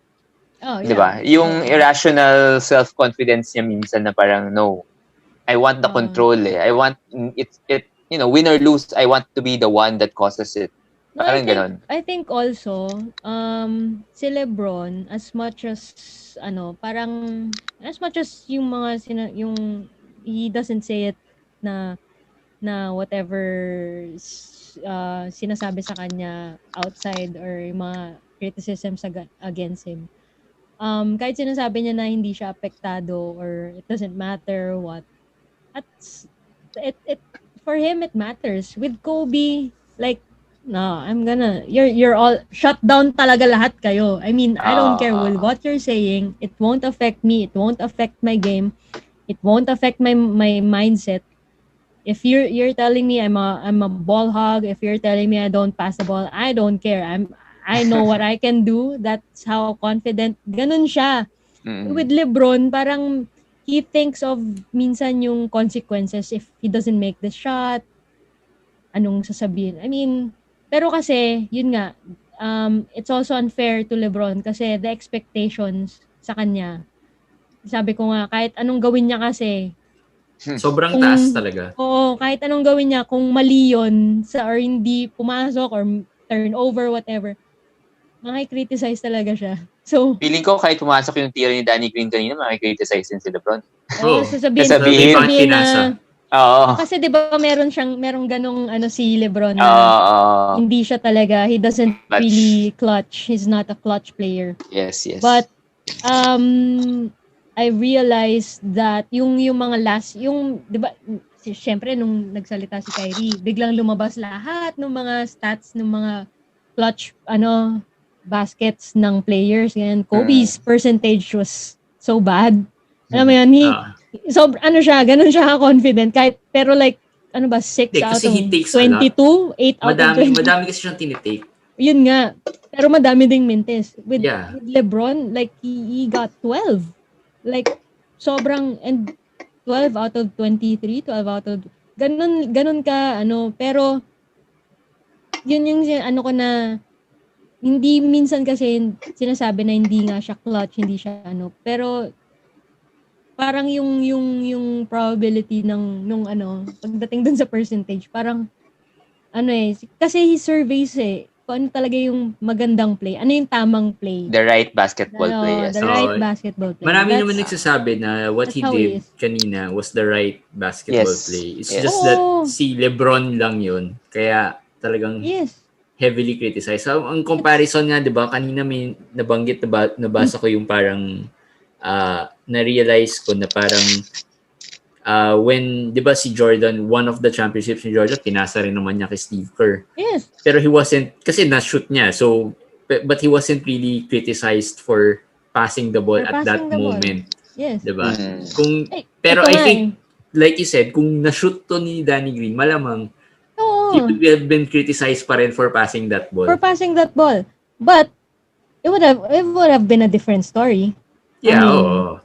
Oh, yeah. Diba? Yung irrational self-confidence niya minsan na parang, no, I want the control eh. I want it, win or lose, I want to be the one that causes it. Parang ganon. I think also, si LeBron, as much as yung mga, he doesn't say it na whatever sinasabi sa kanya outside or yung mga criticisms against him. Kahit sinasabi niya na hindi siya apektado or it doesn't matter what, it for him it matters. With Kobe, like, no, you're all shut down talaga lahat kayo. I mean, I don't care with what you're saying. It won't affect me. It won't affect my game. It won't affect my mindset. If you're telling me I'm a ball hog, if you're telling me I don't pass the ball, I don't care. I know what I can do. That's how confident. Ganun siya. With LeBron, parang he thinks of minsan yung consequences if he doesn't make the shot. Anong sasabihin? I mean, pero kasi, yun nga, it's also unfair to LeBron kasi the expectations sa kanya. Sabi ko nga, kahit anong gawin niya kasi, sobrang taas talaga. Oo, kahit anong gawin niya, kung mali yun, or hindi pumasok, or turnover, whatever, makikriticize talaga siya. So, feeling ko kahit pumasok yung tira ni Danny Green kanina, makikriticize din si LeBron. Sasabihin na, Oo. Kasi 'di ba merong ganong si LeBron na hindi siya talaga, he doesn't really clutch. He's not a clutch player. Yes. But I realized that yung mga yung 'di ba syempre nung nagsalita si Kyrie, biglang lumabas lahat ng mga stats ng mga clutch baskets ng players, and Kobe's percentage was so bad. Alam mo yan, ganun siya ka-confident. Pero like, 6 out of 22? 8 out of 20? Madami kasi siyang tinitake. Yun nga. Pero madami ding mintes. With Yeah. LeBron, like, he got 12. Like, sobrang, and 12 out of 23, 12 out of, ganun ka, pero, yun yung, ano ko na, hindi minsan kasi sinasabi na hindi nga siya clutch, hindi siya pero parang yung probability nung pagdating dun sa percentage, parang kasi he surveys kung ano talaga yung magandang play, ano yung tamang play. The right basketball play. The right basketball play. Marami naman nagsasabi na what he did kanina was the right basketball play. It's just that si LeBron lang yun. Kaya talagang heavily criticized. So, ang comparison nga, di ba, kanina may nabanggit, nabasa ko yung parang na-realize ko na parang when, di ba si Jordan, one of the championships ni Jordan, pinasa rin naman niya kay Steve Kerr. Yes. Pero he wasn't, kasi na-shoot niya. So, but he wasn't really criticized for passing the ball at that moment. Yes. Di ba? Pero I think, like you said, kung na-shoot to ni Danny Green, malamang he would have been criticized pa rin for passing that ball. But, it would have been a different story. Yeah,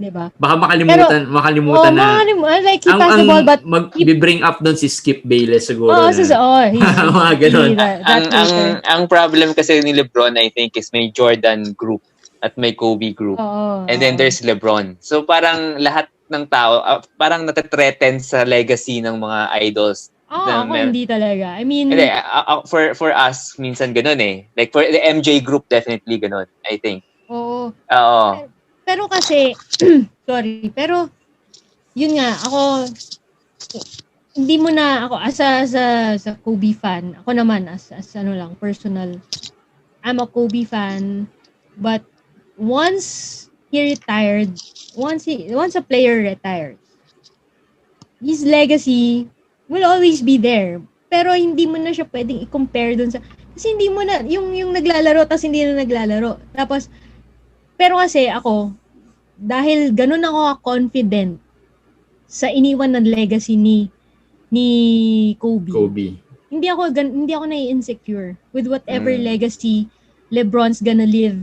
diba? Baka makalimutan na. Like, he passed the ball, but mag-bring up doon si Skip Bayless siguro. Mga ganun. Ang problem kasi ni LeBron, I think, is may Jordan group at may Kobe group. And then there's LeBron. So parang lahat ng tao, parang natathreaten sa legacy ng mga idols. Ako hindi talaga. I mean, for us, minsan ganun eh. Like for the MJ group, definitely ganun, I think. Oo. Pero kasi, sorry, pero, yun nga, ako, hindi mo na, ako, sa Kobe fan, ako naman, as personal, I'm a Kobe fan, but, once he retired, once a player retires, his legacy will always be there. Pero, hindi mo na siya pwedeng i-compare dun sa, kasi hindi mo na, yung naglalaro, tapos hindi na naglalaro. Tapos, pero kasi ako, dahil ganun ako confident sa iniwan ng legacy ni Kobe. Hindi ako nai-insecure with whatever legacy LeBron's gonna live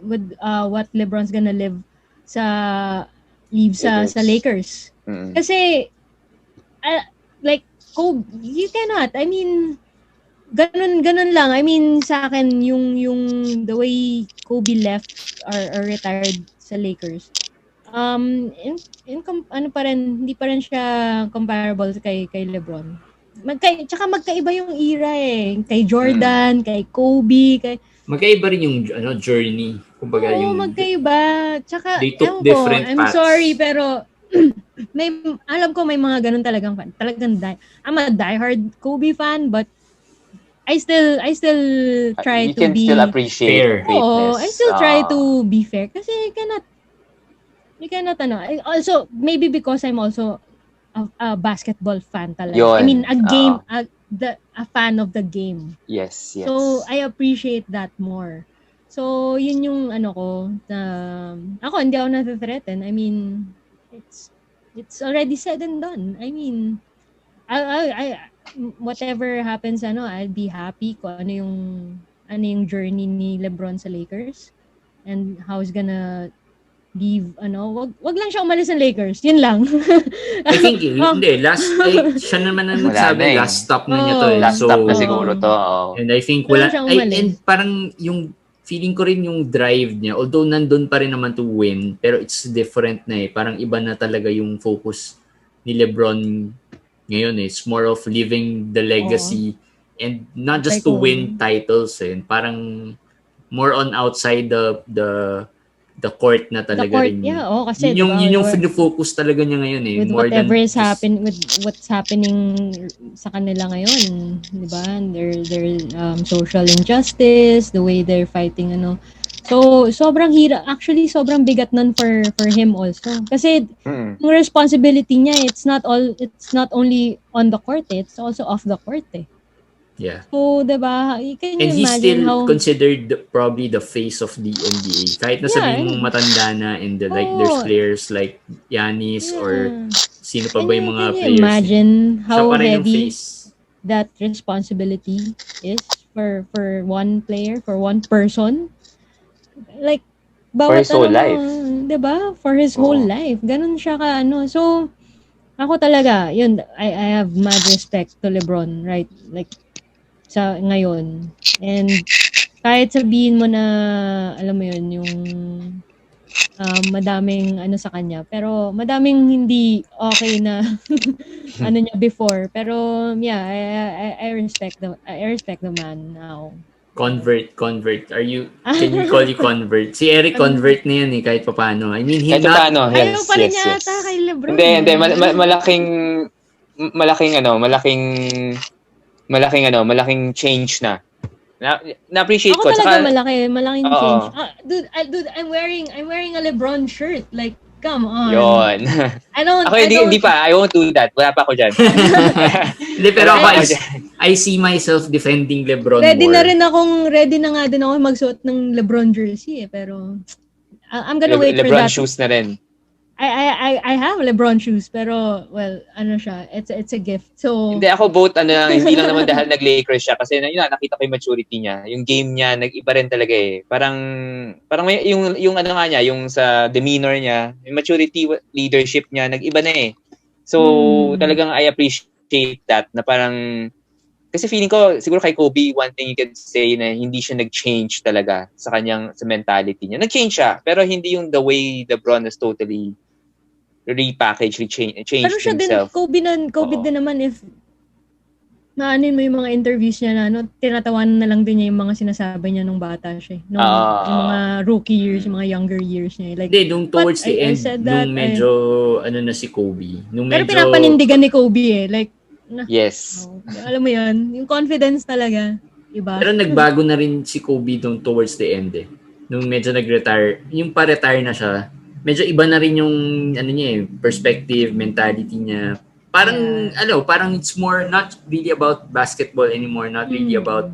with what LeBron's gonna live sa Lakers. Kasi like Kobe, you cannot. I mean, ganun lang. I mean, sa akin yung the way Kobe left or retired sa Lakers. Ano pa rin, hindi pa rin siya comparable kay LeBron. Tsaka magkaiba yung era eh. Kay Jordan, kay Kobe, magkaiba rin yung journey. Kumbaga magkaiba. Tsaka they took different paths. I'm sorry pero alam ko may mga ganun talagang fan. I'm a diehard Kobe fan, but I still try to be... You can still appreciate greatness. I still try to be fair. Kasi you cannot, also, maybe because I'm also a basketball fan talaga. Yun. I mean, a fan of the game. Yes. So, I appreciate that more. So, yun yung ko, ako, hindi ako na-threaten. I mean, it's already said and done. I mean, I whatever happens, I'll be happy kung ano yung journey ni LeBron sa Lakers and how he's gonna leave, wag lang siya umalis ng Lakers. Yun lang. I think, hindi. Siya naman na nagsabi, last stop na niya to. Last stop na siguro to. And I think and parang yung feeling ko rin yung drive niya, although nandun pa rin naman to win, pero it's different na eh. Parang iba na talaga yung focus ni LeBron ngayon eh. It's more of living the legacy and not just to win titles eh. Parang more on outside the court na talaga rin. Yeah, kasi yun yung focus talaga niya ngayon eh. With more whatever is with what's happening sa kanila ngayon, di ba? Their social injustice, the way they're fighting, So, sobrang hirap. Actually, sobrang bigat nun for him also. Kasi, yung responsibility niya, it's not only on the court, it's also off the court eh. Yeah. So, diba? Can you and he's imagine still considered probably the face of the NBA. Kahit na sabihin mong matanda na and there's players like Giannis or sino pa ba yung mga players. Can you imagine how siya pa rin yung heavy face. That responsibility is for one player, for one person. Like, For his bawat whole ano mo, life. 'di ba? For his whole Oo. life. Ganun siya ka ano. So, ako talaga, yun, I have mad respect to LeBron, right? Like, sa ngayon. And kahit sabihin mo na, alam mo yun, yung madaming ano sa kanya. Pero madaming hindi okay na ano niya before. Pero yeah, I respect the man now. Convert. Can we call you convert? Si Eric Ano, convert na yan eh, kahit paano. I mean, he Kahit not, paano, ayaw yes, pa rin yes, yes. yata kay Lebron Hindi, eh. malaking change na. Na-appreciate Ako ko. talaga Tsaka, malaking change. oo, Dude, I'm wearing a LeBron shirt. Like, come on. yun. I don't Ako, I hindi don't pa. I won't do that. Wala pa ako dyan. hindi, pero Wala ako, pa I, ako dyan. I see myself defending LeBron ready more. na nga din ako magsuot ng LeBron jersey eh, pero I'm gonna wait for Lebron that. shoes na rin. I have LeBron shoes pero well, ano siya, it's a gift. So Hindi, ako both, hindi lang naman dahil nag-Lakers siya. Kasi yun, nakita ko yung maturity niya. Yung game niya, nag-iba rin talaga eh. Parang may, yung ano nga niya, yung sa demeanor niya, yung maturity, leadership niya, nag-iba na eh. So, talagang I appreciate that na parang, kasi feeling ko, siguro kay Kobe, one thing you can say na hindi siya nag-change talaga sa kanyang, sa mentality niya. Nag-change siya, pero hindi yung the way LeBron has totally repackaged, pero changed siya din himself. Kobe Oo. din naman if naanin mo yung mga interviews niya na ano, tinatawanan na lang din niya yung mga sinasabi niya nung bata siya. Yung mga rookie years, yung mga younger years niya. Like, Hindi, nung but towards the I end, said nung that, medyo, ano na si Kobe, nung pero medyo, pinapanindigan ni Kobe eh. Like, Yes. alam mo yun, yung confidence talaga, iba. pero nagbago na rin si Kobe nung towards the end eh. Nung medyo nag-retire, yung pa-retire na siya, medyo iba na rin yung, ano niya eh, perspective, mentality niya. Parang, parang it's more, not really about basketball anymore, not really about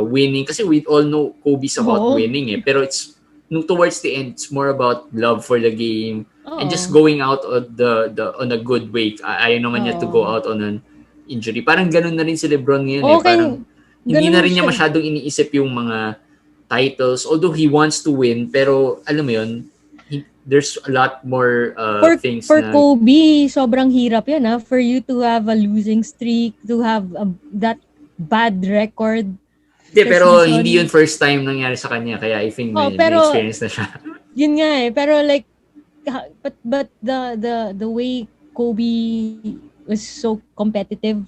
winning. Kasi we all know Kobe's about winning eh. Pero it's, nung towards the end, it's more about love for the game and just going out on on a good way. Ayaw naman niya to go out on an injury. Parang ganun na rin si LeBron ngayon eh. Parang hindi na rin niya masyadong iniisip yung mga titles. Although he wants to win, pero alam mo yun, there's a lot more things for na... Kobe, sobrang hirap yan ha. For you to have a losing streak, to have that bad record. Hindi, pero hindi yun first time nangyari sa kanya. Kaya I think may experience na siya. Yun nga eh. Pero like, but the way Kobe was so competitive.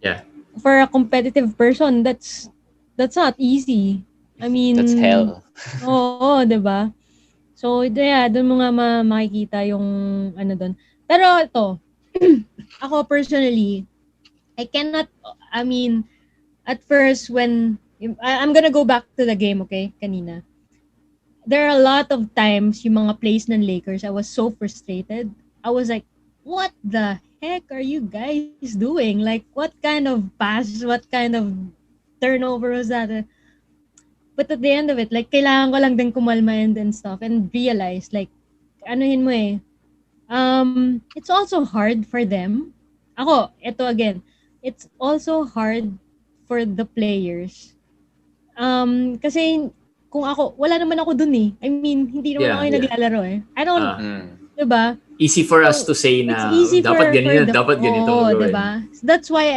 Yeah. For a competitive person, that's not easy. I mean, that's hell. Oo, 'di ba? So, yeah, doon mo nga makikita yung ano doon. Pero ito, ako personally, I mean, at first when I'm gonna go back to the game, okay, kanina. There are a lot of times yung mga plays ng Lakers, I was so frustrated. I was like, what the heck are you guys doing? Like, what kind of pass, what kind of turnover was that? But at the end of it, like, kailangan ko lang din kumalma and stuff and realize, like, anuhin mo eh, it's also hard for them. Ako, ito again, it's also hard for the players. Kasi kung ako, wala naman ako dun eh. I mean, hindi naman ako yung naglalaro eh. I don't, diba? Easy for us to say na dapat ganito, dapat ganito gawin. Diba? That's why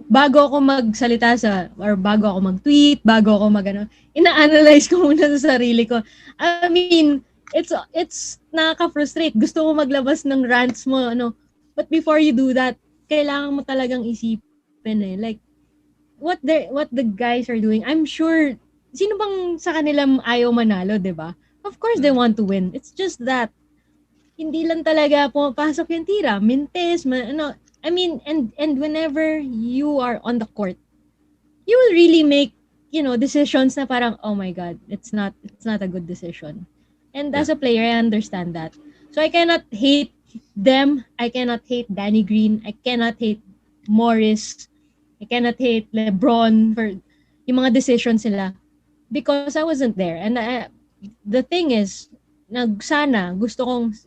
bago ako magsalita or bago ako mag-tweet, bago ako ina-analyze ko muna sa sarili ko. I mean, it's nakaka-frustrate. Gusto ko maglabas ng rants mo, But before you do that, kailangan mo talagang isipin eh. Like, what the guys are doing, I'm sure, sino bang sa kanila ayaw manalo, diba? Of course, they want to win. It's just that, hindi lang talaga pumapasok yung tira. Mintes, I mean, and whenever you are on the court, you will really make, decisions na parang, oh my God, it's not a good decision. And as a player, I understand that. So I cannot hate them. I cannot hate Danny Green. I cannot hate Morris. I cannot hate LeBron for yung mga decisions nila because I wasn't there. And the thing is, sana gusto kong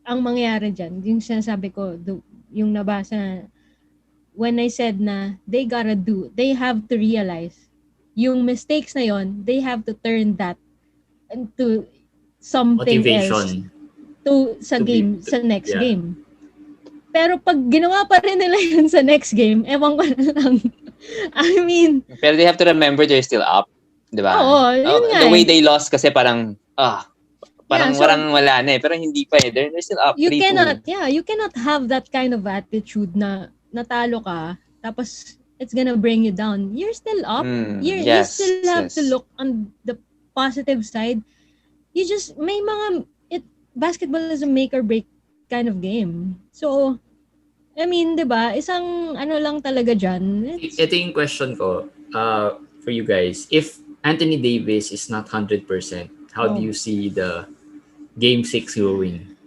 ang mangyari dyan, yung sinasabi ko, yung nabasa when I said na they have to realize yung mistakes na yon, they have to turn that into something else Motivation. sa next Yeah. game. Pero pag ginawa pa rin nila yun sa next game, ewan ko na lang. I mean, Pero they have to remember they're still up. Diba? Oo, yun nga The way eh. they lost kasi parang, parang Yeah, so, wala na eh. Pero hindi pa eh. They're still up 3-2. You cannot have that kind of attitude na natalo ka, tapos it's gonna bring you down. You're still up. You still have to look on the positive side. Basketball is a make or break kind of game. So, I mean, di ba, isang ano lang talaga dyan. Ito yung question ko for you guys. If Anthony Davis is not 100%, how do you see the Game 6 going?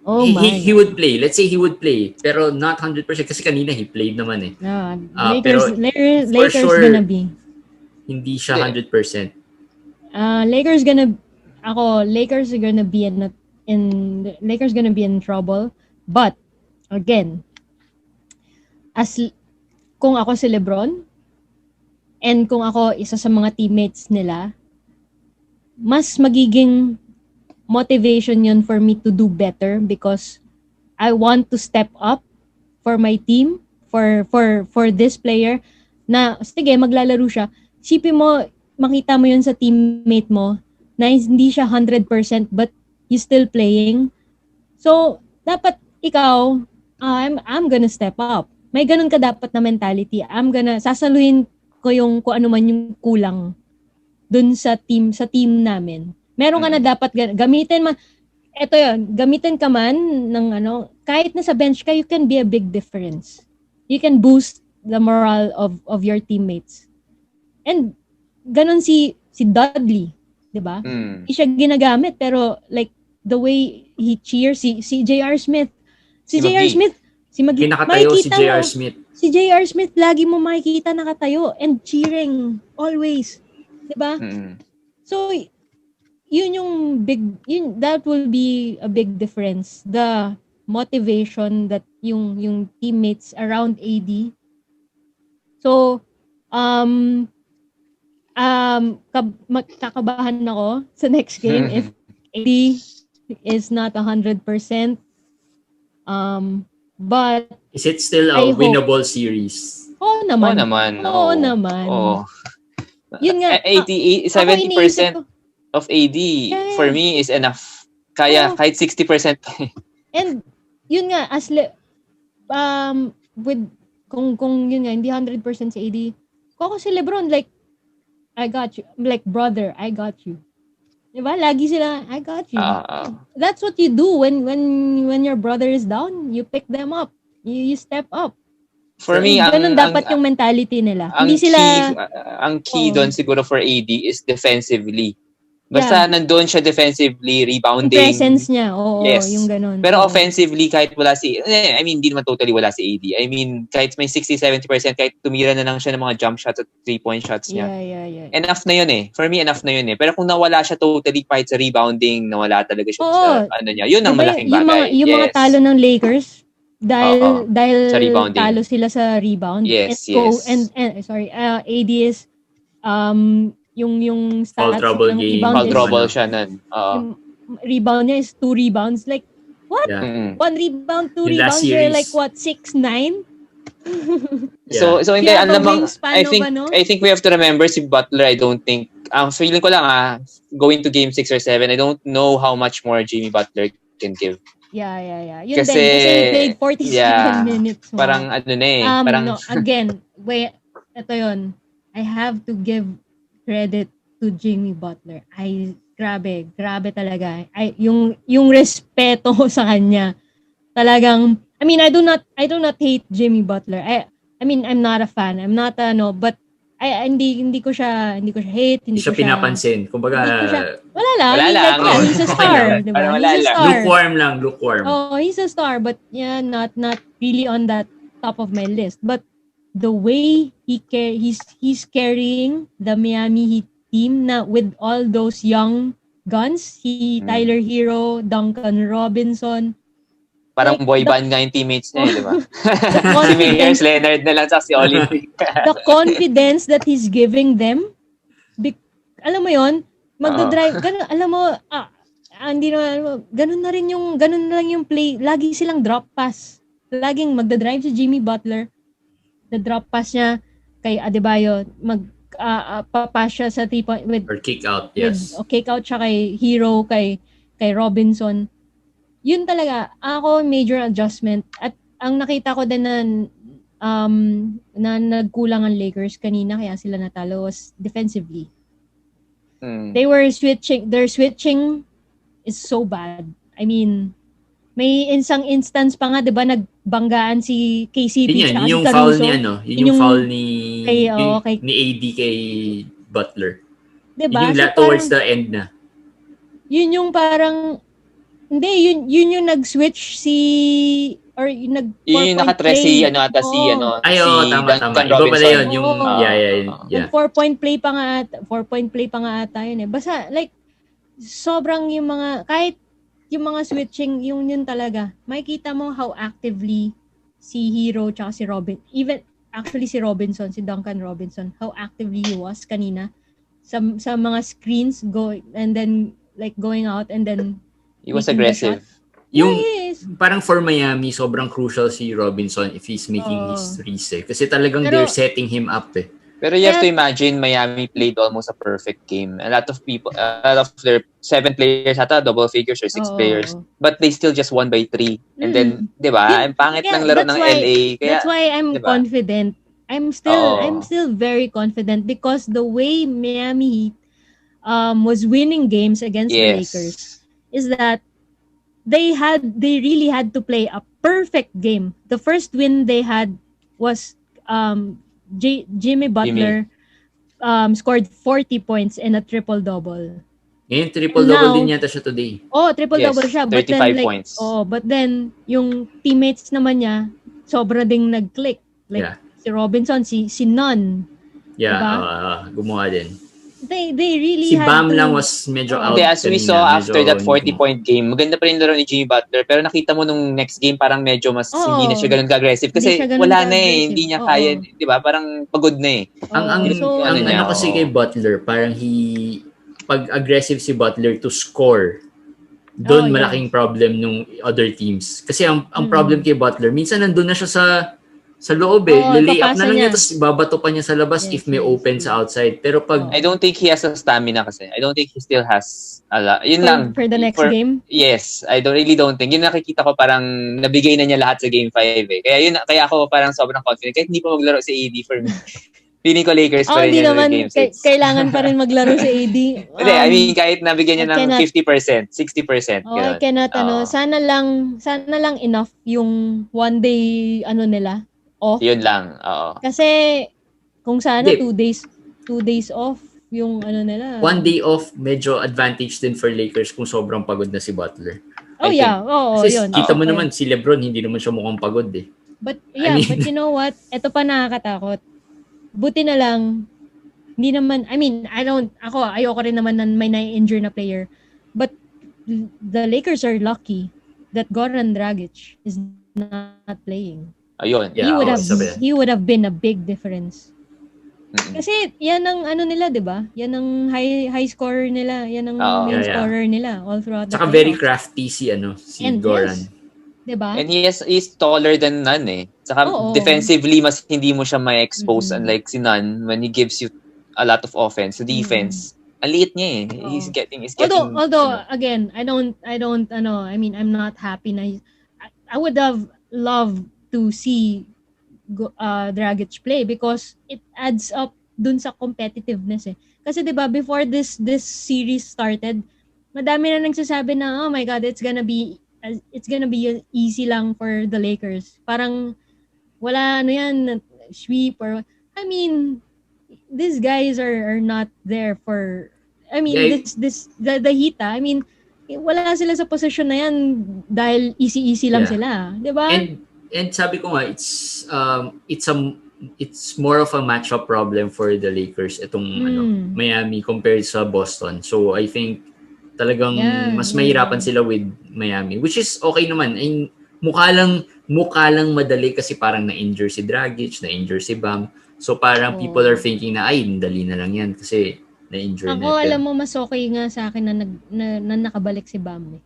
Oh he would play. Let's say he would play. Pero not 100% kasi kanina he played naman eh. Lakers sure, gonna be. Hindi siya 100%. Lakers are gonna be Lakers gonna be in trouble. But, again, kung ako si LeBron, and kung ako isa sa mga teammates nila, mas magiging motivation yun for me to do better because I want to step up for my team, for this player, na, sige, maglalaro siya. Sipin mo, makita mo yun sa teammate mo, na hindi siya 100% but he's still playing. So, dapat ikaw, I'm gonna step up. May ganun ka dapat na mentality. Sasaluhin ko kung ano man yung kulang dun sa team namin. Meron ka na dapat gamitin gamitin ka man ng kahit na sa bench ka, you can be a big difference. You can boost the morale of your teammates. And ganun si Dudley, 'di ba? Hindi siya ginagamit pero like the way he cheers si J.R. Smith. Si J.R. Smith, Kinakatayo si J.R. Smith. Si J.R. Smith lagi mo makikita nakatayo and cheering always. 'Di ba? So that will be a big difference. The motivation that yung teammates around AD. So kakabahan ako sa next game if AD is not 100%. But is it still a winnable series? Oo naman. Yun nga. 70% of AD for me is enough. Kaya kahit 60%. And yun nga with kung yun nga hindi 100% si AD. Kung ako si LeBron like I got you. Like brother, I got you. Diba? Lagi sila, I got you. That's what you do when your brother is down. You pick them up. You step up. For me, ganun dapat yung mentality nila. Hindi sila... Ang key doon siguro for AD is defensively. Basta nandun siya defensively, rebounding. Yung presence niya, yes. Yung ganun. Pero offensively, kahit wala hindi naman totally wala si AD. I mean, kahit may 60-70%, kahit tumira na lang siya ng mga jump shots at 3-point shots niya. Yeah. Enough na yun eh. For me, enough na yun eh. Pero kung nawala siya totally kahit sa rebounding, nawala talaga siya sa niya, yun ang malaking bagay. Yung mga talo ng Lakers, dahil sa talo sila sa rebound. Yes. And AD is yung stats ng rebound. Foul trouble siya nun. Yung rebound niya is 2 rebounds. Like, what? Yeah. 1 rebound, 2 rebounds. You're like, what, 6'9"? So hindi, I think we have to remember si Butler. I don't think, feeling ko lang going to game 6 or 7, I don't know how much more Jimmy Butler can give. Yeah. Yun kasi he played 47 minutes. Parang parang... Again, ito yun. I have to give credit to Jimmy Butler. Grabe talaga. Yung respeto sa kanya. Talagang, I mean, I do not hate Jimmy Butler. I mean, I'm not a fan. I'm not but hindi ko siya hate, hindi siya ko siya pinapansin. Kumbaga, wala lang. He's a star, di ba? He's a star. Lukewarm. Oh, he's a star, but not really on that top of my list. But the way he's carrying the Miami Heat team na with all those young guns, Tyler Hero, Duncan Robinson, Parang Like, boy band nga yung teammates niya, di ba? the Si confidence, Mayers Leonard na lang sa si Olympic. the confidence that he's giving them, alam mo yon, magdadrive, ganun, alam mo, hindi na, ganun na lang yung play, lagi silang drop pass. Laging magdadrive si Jimmy Butler, the drop pass niya kay Adebayo, papass siya sa 3-point with Or kick out, yes. kick out siya kay Hero, kay Robinson. Yun talaga, ako major adjustment. At ang nakita ko din na nagkulang ang Lakers kanina kaya sila natalo was defensively. Their switching is so bad. I mean, may isang instance pa nga, 'di ba, nagbanggaan si KCP Yun yung foul ni yung foul ni AD kay Butler. 'Di ba? Yung towards the end na. Yun yung parang hindi, yun yung nag-switch or yung yung nakatres si tama. Duncan Iba pala yun. Yung, Yung 4-point play pa nga ata yun eh. Basta, like, sobrang yung mga, kahit yung mga switching, yun talaga. Makikita mo how actively si Hero tsaka si Robin, even, actually si Robinson, si Duncan Robinson, how actively he was kanina sa mga screens, and then, like, going out, and then, he was aggressive. Yung parang for Miami, sobrang crucial si Robinson if he's making his threes eh. Kasi talagang they're setting him up eh. Pero you have to imagine, Miami played almost a perfect game. A lot of their 7 players ata, double figures or 6 players. But they still just won by 3. And then, di ba? Ang pangit ng laro ng LA. Kaya, that's why I'm confident. I'm still very confident because the way Miami Heat was winning games against the Lakers is that they really had to play a perfect game. The first win they had was Jimmy Butler scored 40 points and a triple-double. Ngayon, triple-double din yata siya today. Triple-double siya. But 35 then, points. But then, yung teammates naman niya, sobra ding nag-click. Like, si Robinson, si Nunn. Yeah, diba? Gumawa din. They really si had Bam to... lang was medyo out. As we saw after that 40-point game, maganda pa rin laro ni Jimmy Butler. Pero nakita mo nung next game, parang medyo mas hindi na siya ganun ka-aggressive. Kasi wala na eh. Hindi niya kaya. Di ba? Parang pagod na eh. Ang kasi kay Butler, parang pag aggressive si Butler to score, doon malaking problem nung other teams. Kasi ang problem kay Butler, minsan nandun na siya sa loob eh. Lay up na lang niya, tapos babato pa niya sa labas if may open sa outside. Pero pag... I don't think he has a stamina kasi. I don't think he still has a lot. Yun lang. For the next game? Yes. I really don't think. Yun nakikita ko parang nabigay na niya lahat sa game 5 eh. Kaya ako parang sobrang confident. Kahit hindi pa maglaro si AD for me. Feeling ko Lakers pa rin yung game 6. Kailangan pa rin maglaro si AD. Hindi, I mean, kahit nabigyan niya ng 50%, 60%. I cannot, sana lang enough yung one day, nila, off. Yun lang, oo. Kasi, kung sana 2 days off, yung nila. 1 day off, medyo advantage din for Lakers kung sobrang pagod na si Butler. Kasi yun. Kita mo naman, si LeBron, hindi naman siya mukhang pagod eh. But you know what? Ito pa nakakatakot. Buti na lang, hindi naman, ayoko rin naman na may na-injure na player. But the Lakers are lucky that Goran Dragic is not playing. Ayun. He would have been a big difference. Kasi yan ang nila, 'di ba? Yan ang high scorer nila, yan ang main scorer nila all throughout the playoffs. Saka very crafty si Goran. Yes. Diba? And he's taller than Nunn eh. Saka defensively, mas hindi mo siya may expose unlike si Nunn when he gives you a lot of offense. So defense, ang liit niya eh. He's getting Although again, I'm not happy na I would have loved to see Dragic play because it adds up dun sa competitiveness eh. Kasi 'di ba before this series started, madami na nagsasabi na, oh my God, it's gonna be easy lang for the Lakers. Parang wala sweep or these guys are not there for the Heat. Wala sila sa position na yan dahil easy lang sila, 'di ba? And sabi ko nga it's more of a matchup problem for the Lakers itong Miami compared sa Boston. So I think talagang mas mahirapan sila with Miami, which is okay naman. mukha lang madali kasi parang na-injure si Dragic, na-injure si Bam. So parang people are thinking na ay, dali na lang yan kasi na-injure Ako, na. alam mo, mas okay nga sa akin na nakabalik si Bam.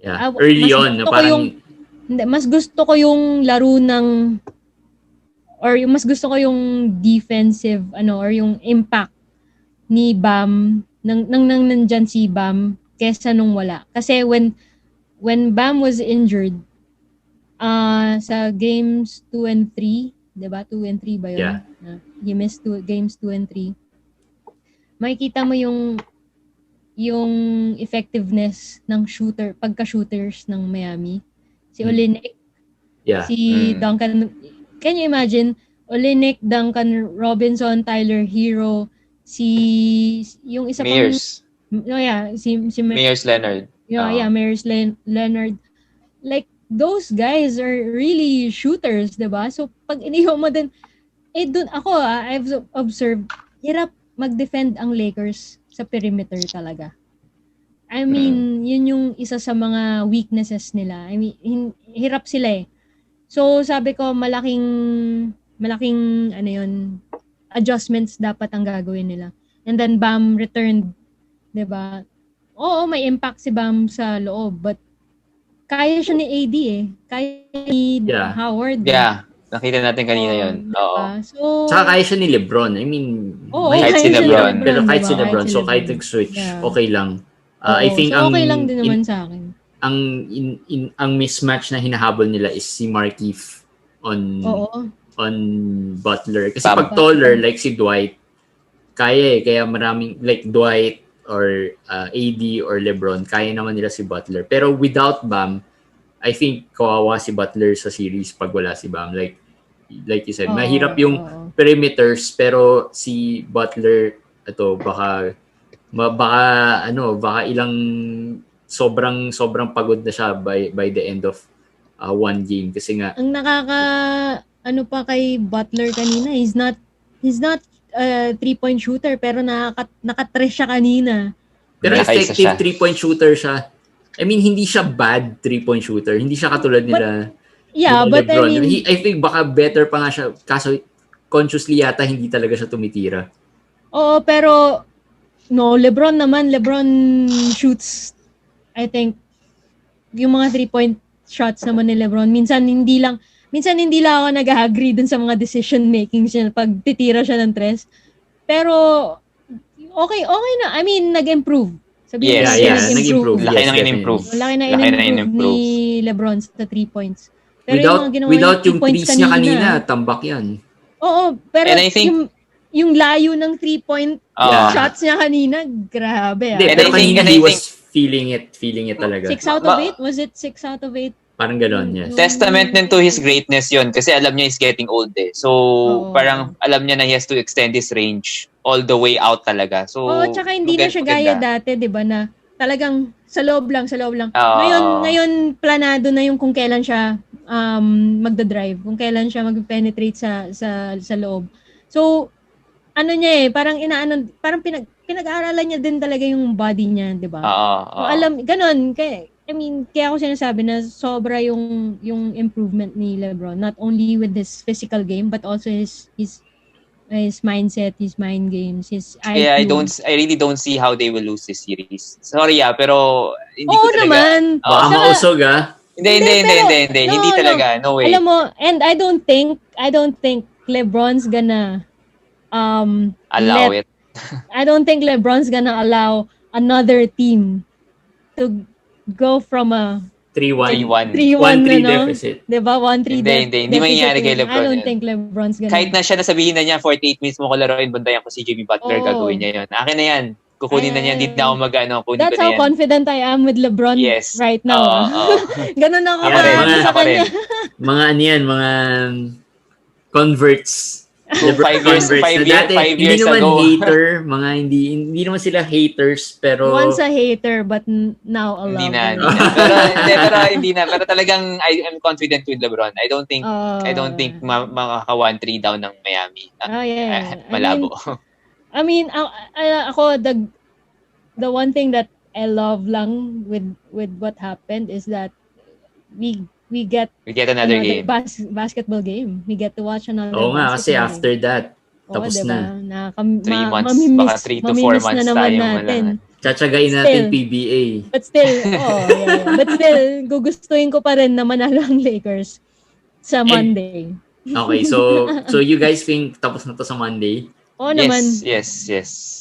Yeah. Early mas on, gusto ko parang yung mas gusto ko yung laro ng or yung mas gusto ko yung defensive or yung impact ni Bam nang nandyan si Bam kesa nung wala. Kasi when Bam was injured sa games 2 and 3, 'di ba? 2 and 3 ba 'yun? Yeah. He missed games 2 and 3. Makikita mo yung effectiveness ng pagka-shooters ng Miami. Si Olynyk, si Duncan, can you imagine? Olynyk, Duncan Robinson, Tyler Hero, yung isa pang si Meyers Leonard. Meyers Leonard. Like those guys are really shooters, 'di ba? So pag inihaw mo din dun ako I've observed hirap mag-defend ang Lakers sa perimeter talaga. I mean, yun yung isa sa mga weaknesses nila. I mean, hirap sila eh. So, sabi ko, malaking adjustments dapat ang gagawin nila. And then, Bam returned, 'di ba? Oo, may impact si Bam sa loob, but kaya siya ni AD eh. Kaya ni Howard. Yeah. Nakita natin kanina yun. Oo. So, saka kaya siya ni LeBron. I mean, kahit si LeBron. Pero kahit si LeBron. So, kahit nag-switch, okay lang. I think so okay lang din naman sa akin. Ang mismatch na hinahabol nila is si Markieff on Butler. Kasi pag taller, like si Dwight, kaya maraming, like Dwight or AD or LeBron, kaya naman nila si Butler. Pero without Bam, I think kawawa si Butler sa series pag wala si Bam. Like you said, mahirap yung perimeters, pero si Butler, baka ilang sobrang pagod na siya by the end of one game kasi nga ang pa kay Butler kanina, he's not a 3-point shooter pero naka-tres siya kanina. Pero effective 3-point shooter siya. I mean, hindi siya bad 3-point shooter. Hindi siya katulad nila. But LeBron. I mean, I think baka better pa nga siya kaso consciously yata hindi talaga siya tumitira. Oo, pero no, LeBron shoots, I think, yung mga 3-point shots naman ni LeBron. Minsan hindi lang ako nag-agree dun sa mga decision making siya pag titira siya ng tres. Pero okay na. I mean, nag-improve. Sabihin nag-improve. Laki na in-improve ni LeBron sa 3 points. Pero without yung threes niya kanina, tambak yan. Oo, pero yung layo ng 3-point shots niya kanina, grabe. Pero kanina he was feeling it talaga. 6 out of 8? Was it 6 out of 8? Parang gano'n, yes. Testament din to his greatness yun kasi alam niya he's getting old eh. So, parang alam niya na he has to extend his range all the way out talaga. So, tsaka hindi na siya gaya dati, di ba, na talagang sa loob lang. Ngayon, planado na yung kung kailan siya magda-drive, kung kailan siya mag-penetrate sa loob. So, parang pinag-aaralan niya din talaga yung body niya, di ba? So, ganon, kaya ako sinasabi na sobra yung improvement ni LeBron, not only with his physical game, but also his mindset, his mind games, his IQ. Yeah, I really don't see how they will lose this series. Sorry pero hindi ko talaga. Naman. Baka mausog Hindi. Hindi talaga. No way. Alam mo, and I don't think LeBron's gonna allow it. I don't think LeBron's gonna allow another team to go from a 3-1 deficit. Diba? 1-3 deficit. Hindi mangyayari kay LeBron. I don't think LeBron's gonna... Kahit na siya nasabihin na niya, 48 minutes mo ko laruin, bandayan ko si Jimmy Butler, gagawin niya yun. Akin na yan. Kukunin na niya. Hindi na ako kunin that's ko na yan. How confident I am with LeBron right now. Ganun ako sa kanya. Mga converts. 5 years hindi naman ago. hater, hindi naman sila haters, pero once a hater but now a lover. Hindi na. Pero talagang I'm confident with LeBron. I don't think makaka 1-3 down ng Miami. Malabo. I mean, ako the one thing that I love lang with what happened is that we another game. Basketball game. We get to watch another Oo nga, kasi basketball after game. that, Oo, tapos diba? na. 3 months, baka 3 to 4 mamimiss na months naman tayo natin. Tsatsagain natin PBA. But still, yeah. But still, gugustuhin ko pa rin na manalo ang Lakers sa Monday. Okay, so you guys think tapos na to sa Monday? Oo naman. Yes.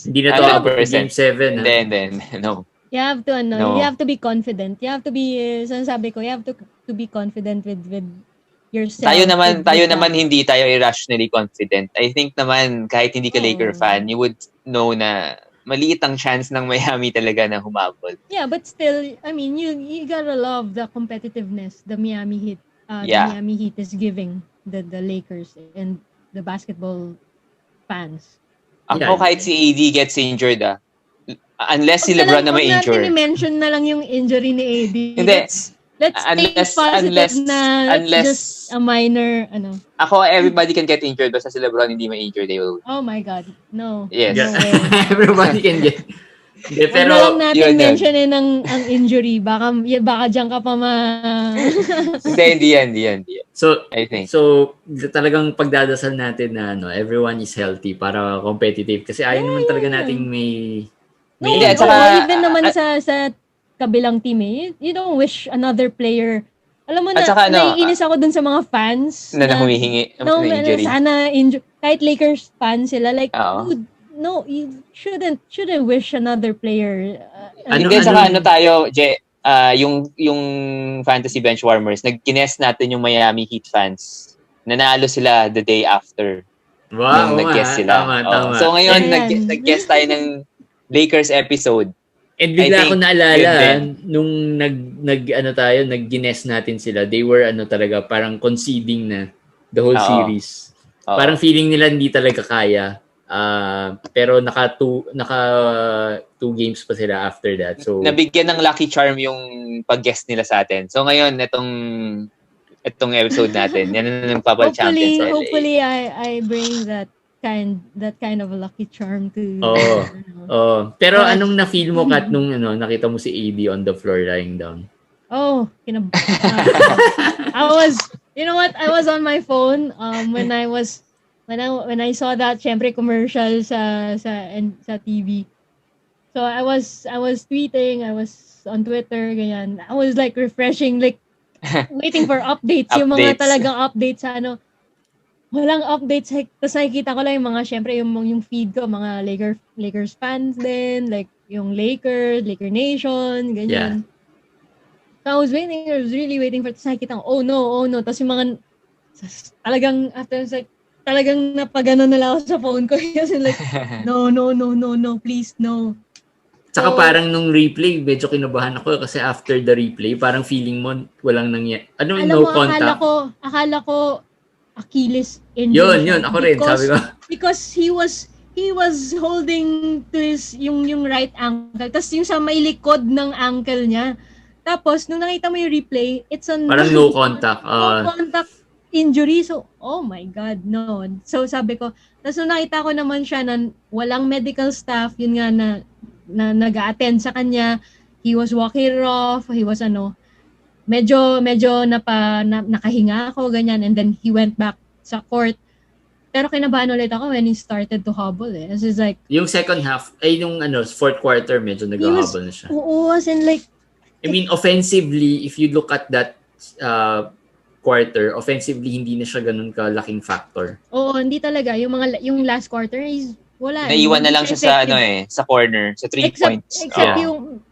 Hindi na to abot Game 7. Then, no. You have to No. you have to be confident. You have to be sinasabi ko, you have to be confident with yourself. Tayo with naman hindi tayo irrationally confident. I think naman kahit hindi ka Laker fan, you would know na maliit ang chance ng Miami talaga na humabol. Yeah, but still, I mean, you gotta love the competitiveness the Miami Heat the Miami Heat is giving the Lakers and the basketball fans. Ako kahit si AD gets injured unless si LeBron na may injured. Huwag natin i-mention na lang yung injury ni AD. Hindi. Let's stay positive na just a minor, Ako, everybody can get injured basta si LeBron hindi ma-injured. Oh my God. No. Yes. No way. Everybody can get. Pero lang natin mentionin ang injury. Baka dyan ka pa Hindi yan. So, I think. So, talagang pagdadasal natin na everyone is healthy para competitive. Kasi ayaw naman talaga nating may even naman sa kabilang team you don't wish another player. Alam mo na, naiinis ako dun sa mga fans na humihingi ng injury. Sana kahit Lakers fans sila, like, dude, no, you shouldn't wish another player. Tayo, Je, yung Fantasy Benchwarmers, nag-guess natin yung Miami Heat fans. Nanalo sila the day after. Wow, nag-guess sila. Tama. So ngayon, nag-guess tayo ng Lakers episode. And bigla ako naalala, nung nag-guess natin sila, they were talaga, parang conceding na the whole series. Parang feeling nila hindi talaga kaya. Pero naka two games pa sila after that. So nabigyan ng lucky charm yung pag-guess nila sa atin. So ngayon, itong episode natin, yan ang nagpapa-champion sa LA. Hopefully, I bring that kind of a lucky charm to. Pero anong na-feel mo, Kat, nung nakita mo si AD on the floor lying down? I was on my phone when I saw that syempre commercial sa TV. So I was tweeting, I was on Twitter, ganyan. I was like refreshing, like waiting for updates. Yung mga talagang updates sa walang updates. Tapos nakikita ko lang yung mga, syempre, yung feed ko, mga Lakers fans din, like, yung Laker Nation, ganyan. Yeah. So I was really waiting for, tapos nakikita ko, oh no. Tapos yung mga, talagang, after, like, talagang napagano na lang ako sa phone ko. Kasi like, no, please, no. Saka parang nung replay, medyo kinabahan ako kasi after the replay, parang feeling mo walang nangyari. No contact? Akala ko, Achilles injury. Yun, ako rin, sabi ko. Because he was holding to yung right ankle. Tapos yung sa may likod ng ankle niya. Tapos, nung nakita mo yung replay, it's parang no contact. No contact injury. So, oh my God, no. So, sabi ko, tapos nung nakita ko naman siya na walang medical staff, yun nga na nag-a-attend sa kanya, he was walking off, he was medyo nakahinga ako, ganyan, and then he went back sa court. Pero kinabahan ulit ako when he started to hobble This is like, yung second half, yung fourth quarter, medyo nag-hobble na siya. Oo, as in like, I mean, offensively, if you look at that quarter, offensively, hindi na siya ganun kalaking factor. Oo, hindi talaga. Yung last quarter is wala. Naiwan na lang siya sa corner, sa 3 points. Except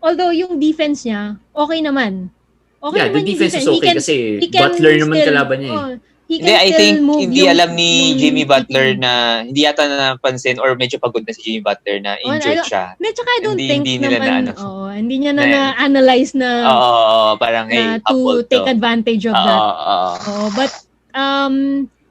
although yung defense niya, okay naman. Okay the defense is okay kasi Butler naman kalaban niya Hindi, I think hindi alam ni Jimmy Butler na hindi yata napansin or medyo pagod na si Jimmy Butler na injured siya. Tsaka I don't think hindi naman, hindi niya na-analyze na parang to take advantage of that. But,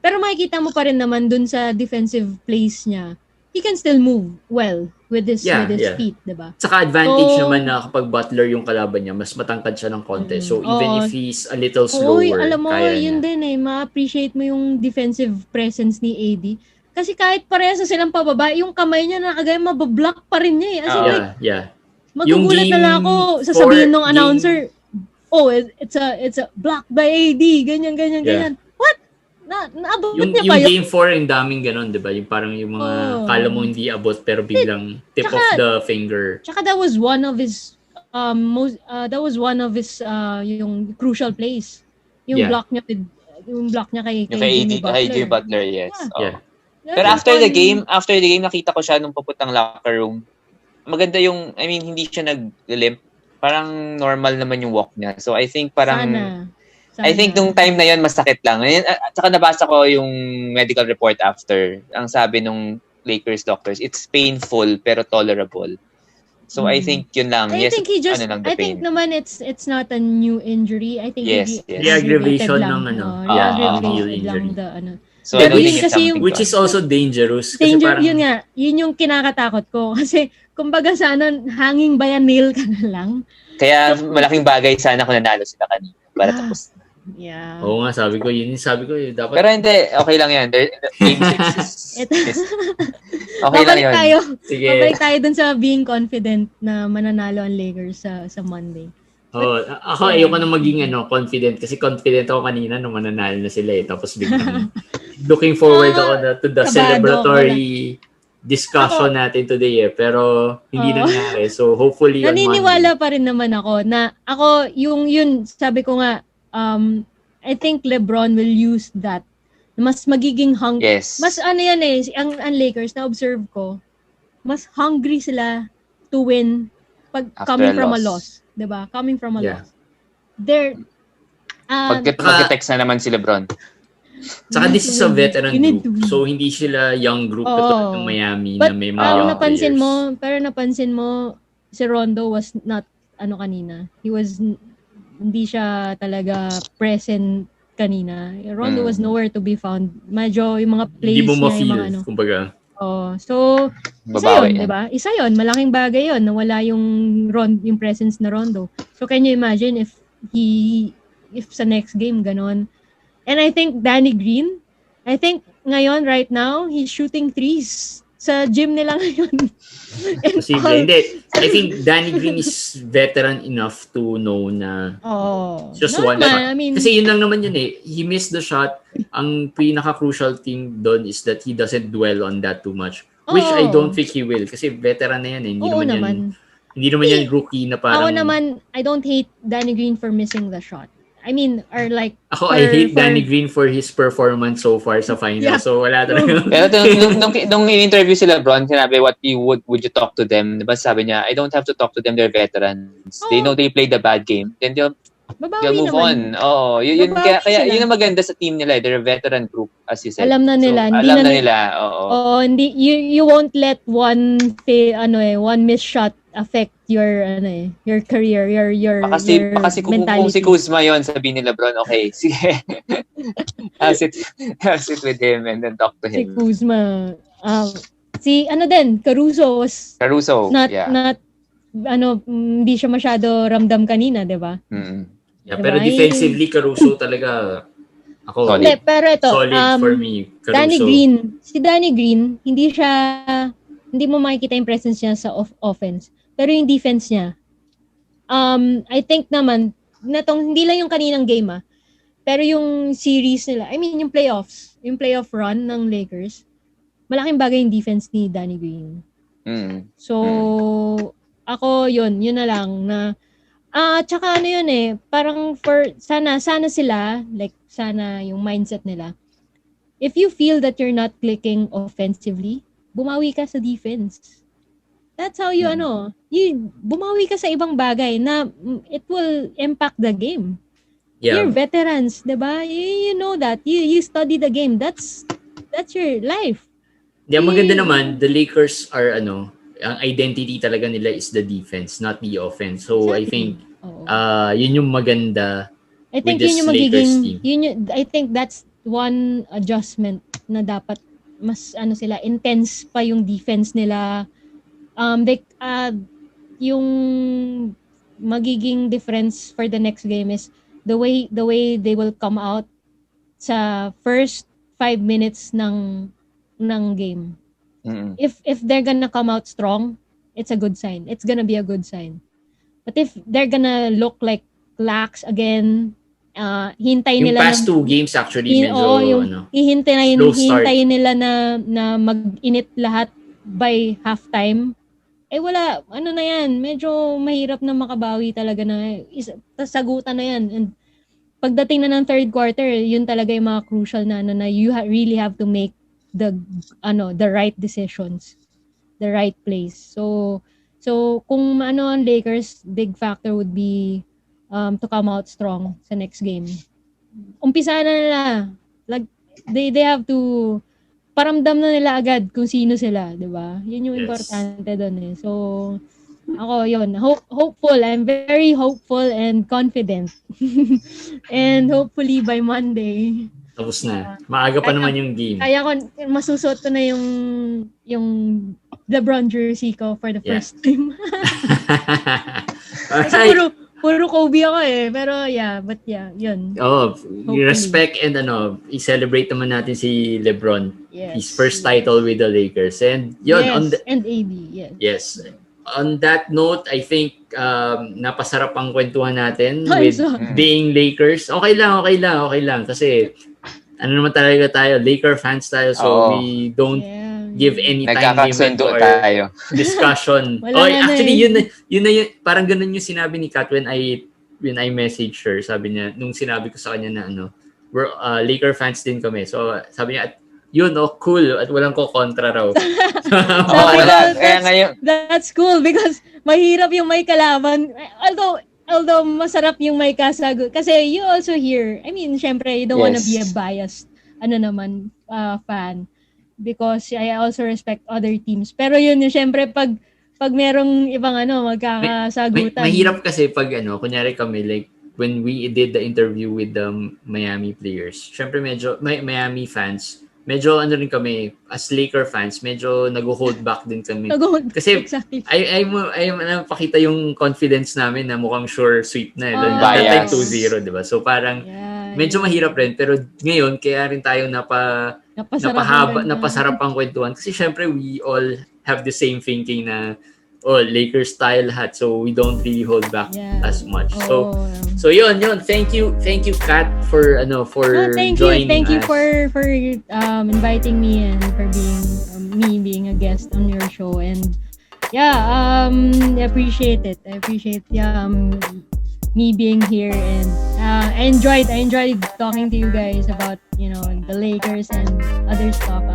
pero makikita mo pa rin naman dun sa defensive plays niya, he can still move well with his feet, diba? Saka advantage naman na kapag Butler yung kalaban niya, mas matangkad siya ng konti. So even if he's a little slower, alam mo, kaya yun niya. din ma-appreciate mo yung defensive presence ni AD. Kasi kahit parehas na silang pababa, yung kamay niya nakagaya mabablock pa rin niya As in, yeah. magugulat na lang ako sasabihin ng announcer, it's a block by AD, ganyan. What? Naabot Yung niya pa yun? game 4, yung daming ganun, di ba? Yung parang yung mga kala mo hindi abot pero biglang tip of the finger. Tsaka that was one of his yung crucial plays. Yung block niya kay Jimmy Butler. Kay Jimmy Butler, yes. Yeah. Pero after the game, nakita ko siya nung papuntang locker room. Maganda yung, hindi siya nag-limp. Parang normal naman yung walk niya. So I think parang Sana. I think nung time na yon masakit lang. At saka nabasa ko yung medical report after. Ang sabi nung Lakers doctors, it's painful pero tolerable. So I think yun lang. I think naman it's not a new injury. I think the aggravation ng heel injury. So I don't think it's which is also dangerous. Yun nga. Yun yung kinakatakot ko. Kasi kumbaga sana hanging by a nail ka na lang. Kaya malaking bagay sana kung nanalo sila kanina para tapos. Yeah. Oo nga, sabi ko dapat. Pero hindi, okay lang yan. Game 6 is okay lang yun. Sige. Babalik tayo dun sa being confident na mananalo ang Lakers sa Monday. Ako ayoko na maging confident kasi confident ako kanina nung mananalo na sila tapos biglang looking forward ako to the celebratory discussion natin today pero hindi nangyari. So hopefully naniniwala pa rin naman ako na yun sabi ko nga I think LeBron will use that. Mas magiging yes. Mas yan ang Lakers na observe ko. Mas hungry sila to win coming from a loss, 'di ba? Coming from a loss. They're pag-text na naman si LeBron. Saka this is a veteran group. So hindi sila young group katulad ng Miami na may mga young players. Pero napansin mo si Rondo was not kanina. Hindi siya talaga present kanina. Rondo was nowhere to be found. Medyo yung mga plays niya, yung mga kumbaga. So, isa yun, di ba? Isa yun, malaking bagay yun, nawala yung presence na Rondo. So, can you imagine if sa next game, ganon. And I think Danny Green, ngayon, right now, he's shooting threes sa gym nila ngayon. Hindi. I think Danny Green is veteran enough to know na just one shot. Kasi yun lang naman yun He missed the shot. Ang pinaka-crucial thing doon is that he doesn't dwell on that too much. Which I don't think he will. Kasi veteran na yan Hindi naman yan rookie na parang... Ako naman, I don't hate Danny Green for missing the shot. I hate Danny Green for his performance so far sa final. So wala talaga. Pero nung in-interview si LeBron, sinabi, would you talk to them? Diba sabi niya, I don't have to talk to them, they're veterans. They know they played a bad game. Then they'll move on. Yun kaya yun ang maganda sa team nila. They're a veteran group, as you said. Alam na nila. Hindi you won't let one missed shot affect your career, your mentality. Kung si Kuzma yon, sabihin ni LeBron, okay, sige. I'll sit with him and then talk to him. Si Kuzma. Caruso was not hindi siya masyado ramdam kanina, 'di ba? Mm-hmm. Yeah, pero defensively Caruso talaga ako. Pero ito, solid for me. Caruso. Danny Green, hindi mo makikita yung presence niya sa offense. Pero yung defense niya, I think naman, hindi lang yung kaninang game pero yung series nila, yung playoff run ng Lakers, malaking bagay yung defense ni Danny Green. So, ako yun na lang na, tsaka parang sana sila, sana yung mindset nila, if you feel that you're not clicking offensively, bumawi ka sa defense. That's how you bumawi ka sa ibang bagay na it will impact the game. Yeah. You're veterans, 'di ba? You know that. You study the game. That's your life. Yeah, maganda naman, the Lakers are ang identity talaga nila is the defense, not the offense. So exactly. I think yun yung maganda with this Lakers team. I think that's one adjustment na dapat mas sila intense pa yung defense nila. Yung magiging difference for the next game is the way they will come out sa first 5 minutes ng game. Mm-hmm. If they're gonna come out strong, it's a good sign. It's gonna be a good sign. But if they're gonna look like lax again. Hintay Yung nila past na, 2 games actually medyo yung slow start. hihintayin nila na mag-init lahat by halftime. Wala, ano na yan, medyo mahirap na makabawi talaga na, sagutan na yan. And pagdating na ng third quarter, yun talaga yung mga crucial na, na you really have to make the right decisions, the right plays. So kung ang Lakers, big factor would be to come out strong sa next game. Umpisa na nila. Like, they have to paramdam na nila agad kung sino sila, 'di ba? Yun yung importante doon eh. So ako yun, hopeful. I'm very hopeful and confident. And hopefully by Monday, Tapos na. Maaga pa naman yung game. kaya ko masusuot ko na yung LeBron jersey ko for the first time. Kasi puro Kobe ako eh. Pero yun. Respect and i-celebrate naman natin si LeBron. Yes. His first title with the Lakers. And yun, and AD, yes. Yes. On that note, I think napasarap ang kwentuhan natin with being Lakers. Okay lang. Kasi naman talaga tayo, Laker fans tayo. So we don't give any time limit to our discussion. Actually, yun na yun. Parang ganun yung sinabi ni Kat when I messaged her. Sabi niya, nung sinabi ko sa kanya na we're Laker fans din kami. So sabi niya, cool. At walang ko kontra raw. That's cool because mahirap yung may kalaban. Although masarap yung may kasagot. Kasi you also hear, I mean, syempre, you don't wanna be a biased fan. Because I also respect other teams. Pero yun, syempre, pag merong ibang magkakasagutan. Mahirap kasi pag kunyari kami, like, when we did the interview with the Miami players, syempre medyo, Miami fans, medyo rin kami, as Laker fans, medyo nag-hold back din kami. Kasi, exactly. ay pakita yung confidence namin na mukhang sure sweep na. That time 2-0, diba? So parang, medyo mahirap rin. Pero ngayon, kaya rin tayo napasarap ang kwentuhan. Kasi syempre, we all have the same thinking na, Lakers style lahat. So we don't really hold back as much. So yun. Thank you, Kat, for joining us. Thank you for inviting me and for being a guest on your show. And I appreciate it. I appreciate me being here, and I enjoyed talking to you guys about the Lakers and other stuff.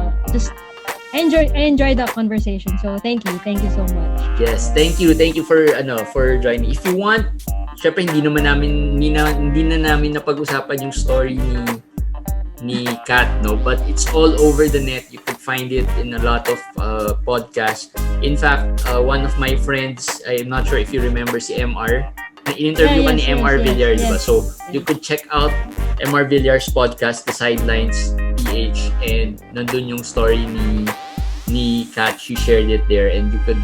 I enjoyed that conversation. So thank you so much. Yes, thank you for joining. If you want, syempre hindi na namin napag-usapan yung story ni Kat, but it's all over the net. You could find it in a lot of podcasts. In fact, one of my friends, I'm not sure if you remember si MR, in-interview ka ni MR Villar, diba? So, you could check out MR Villar's podcast, The Sidelines PH, and nandun yung story ni Kat. She shared it there, and you could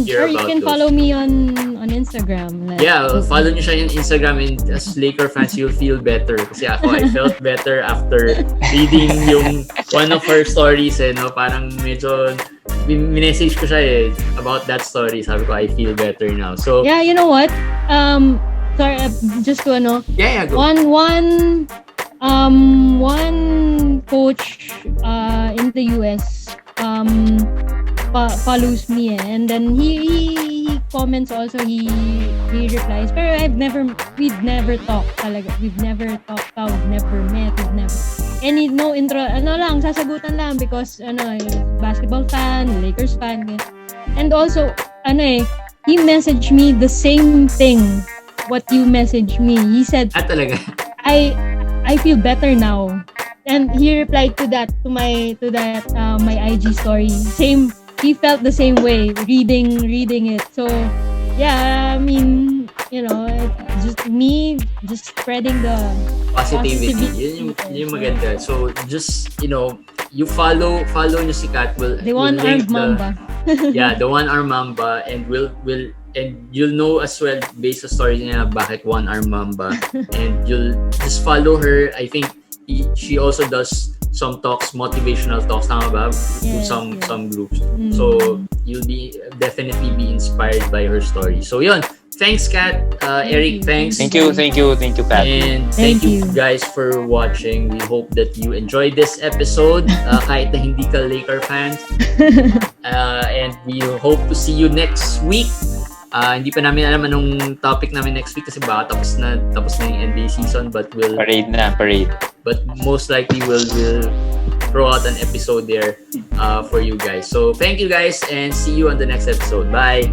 hear about you can follow me on Instagram. Follow nyo siya on Instagram, and as Laker fans, you'll feel better. Kasi ako, I felt better after reading yung one of her stories, parang medyo minessage ko siya about that story. Sabi ko, I feel better now. So you know what? Sorry, just to go. One coach in the US follows me, and then he comments also. He replies, pero we've never talked talaga. We've never talked out, never met, no intro, lang, sasagutan lang because basketball fan, Lakers fan. And also, he messaged me the same thing what you messaged me. He said, talaga? I feel better now. And he replied to that my IG story. Same, he felt the same way reading it. So I mean, just me spreading the positivity. Yun yung maganda. So just you follow nyo si Kat. The one-armed Mamba. The one-armed Mamba, and and you'll know as well based sa story niya bakit one-armed Mamba. And you'll just follow her. I think she also does some talks, motivational talks, tama ba? Some groups. So you'll definitely be inspired by her story. So yun, Thanks, Kat. Eric, thanks. Thank you, Pat. And thank you guys for watching. We hope that you enjoyed this episode kahit na hindi ka Laker fans. And we hope to see you next week. Hindi pa namin alam anong topic namin next week kasi baka tapos na yung NBA season, but parade. But most likely we'll throw out an episode there for you guys. So thank you guys and see you on the next episode. Bye.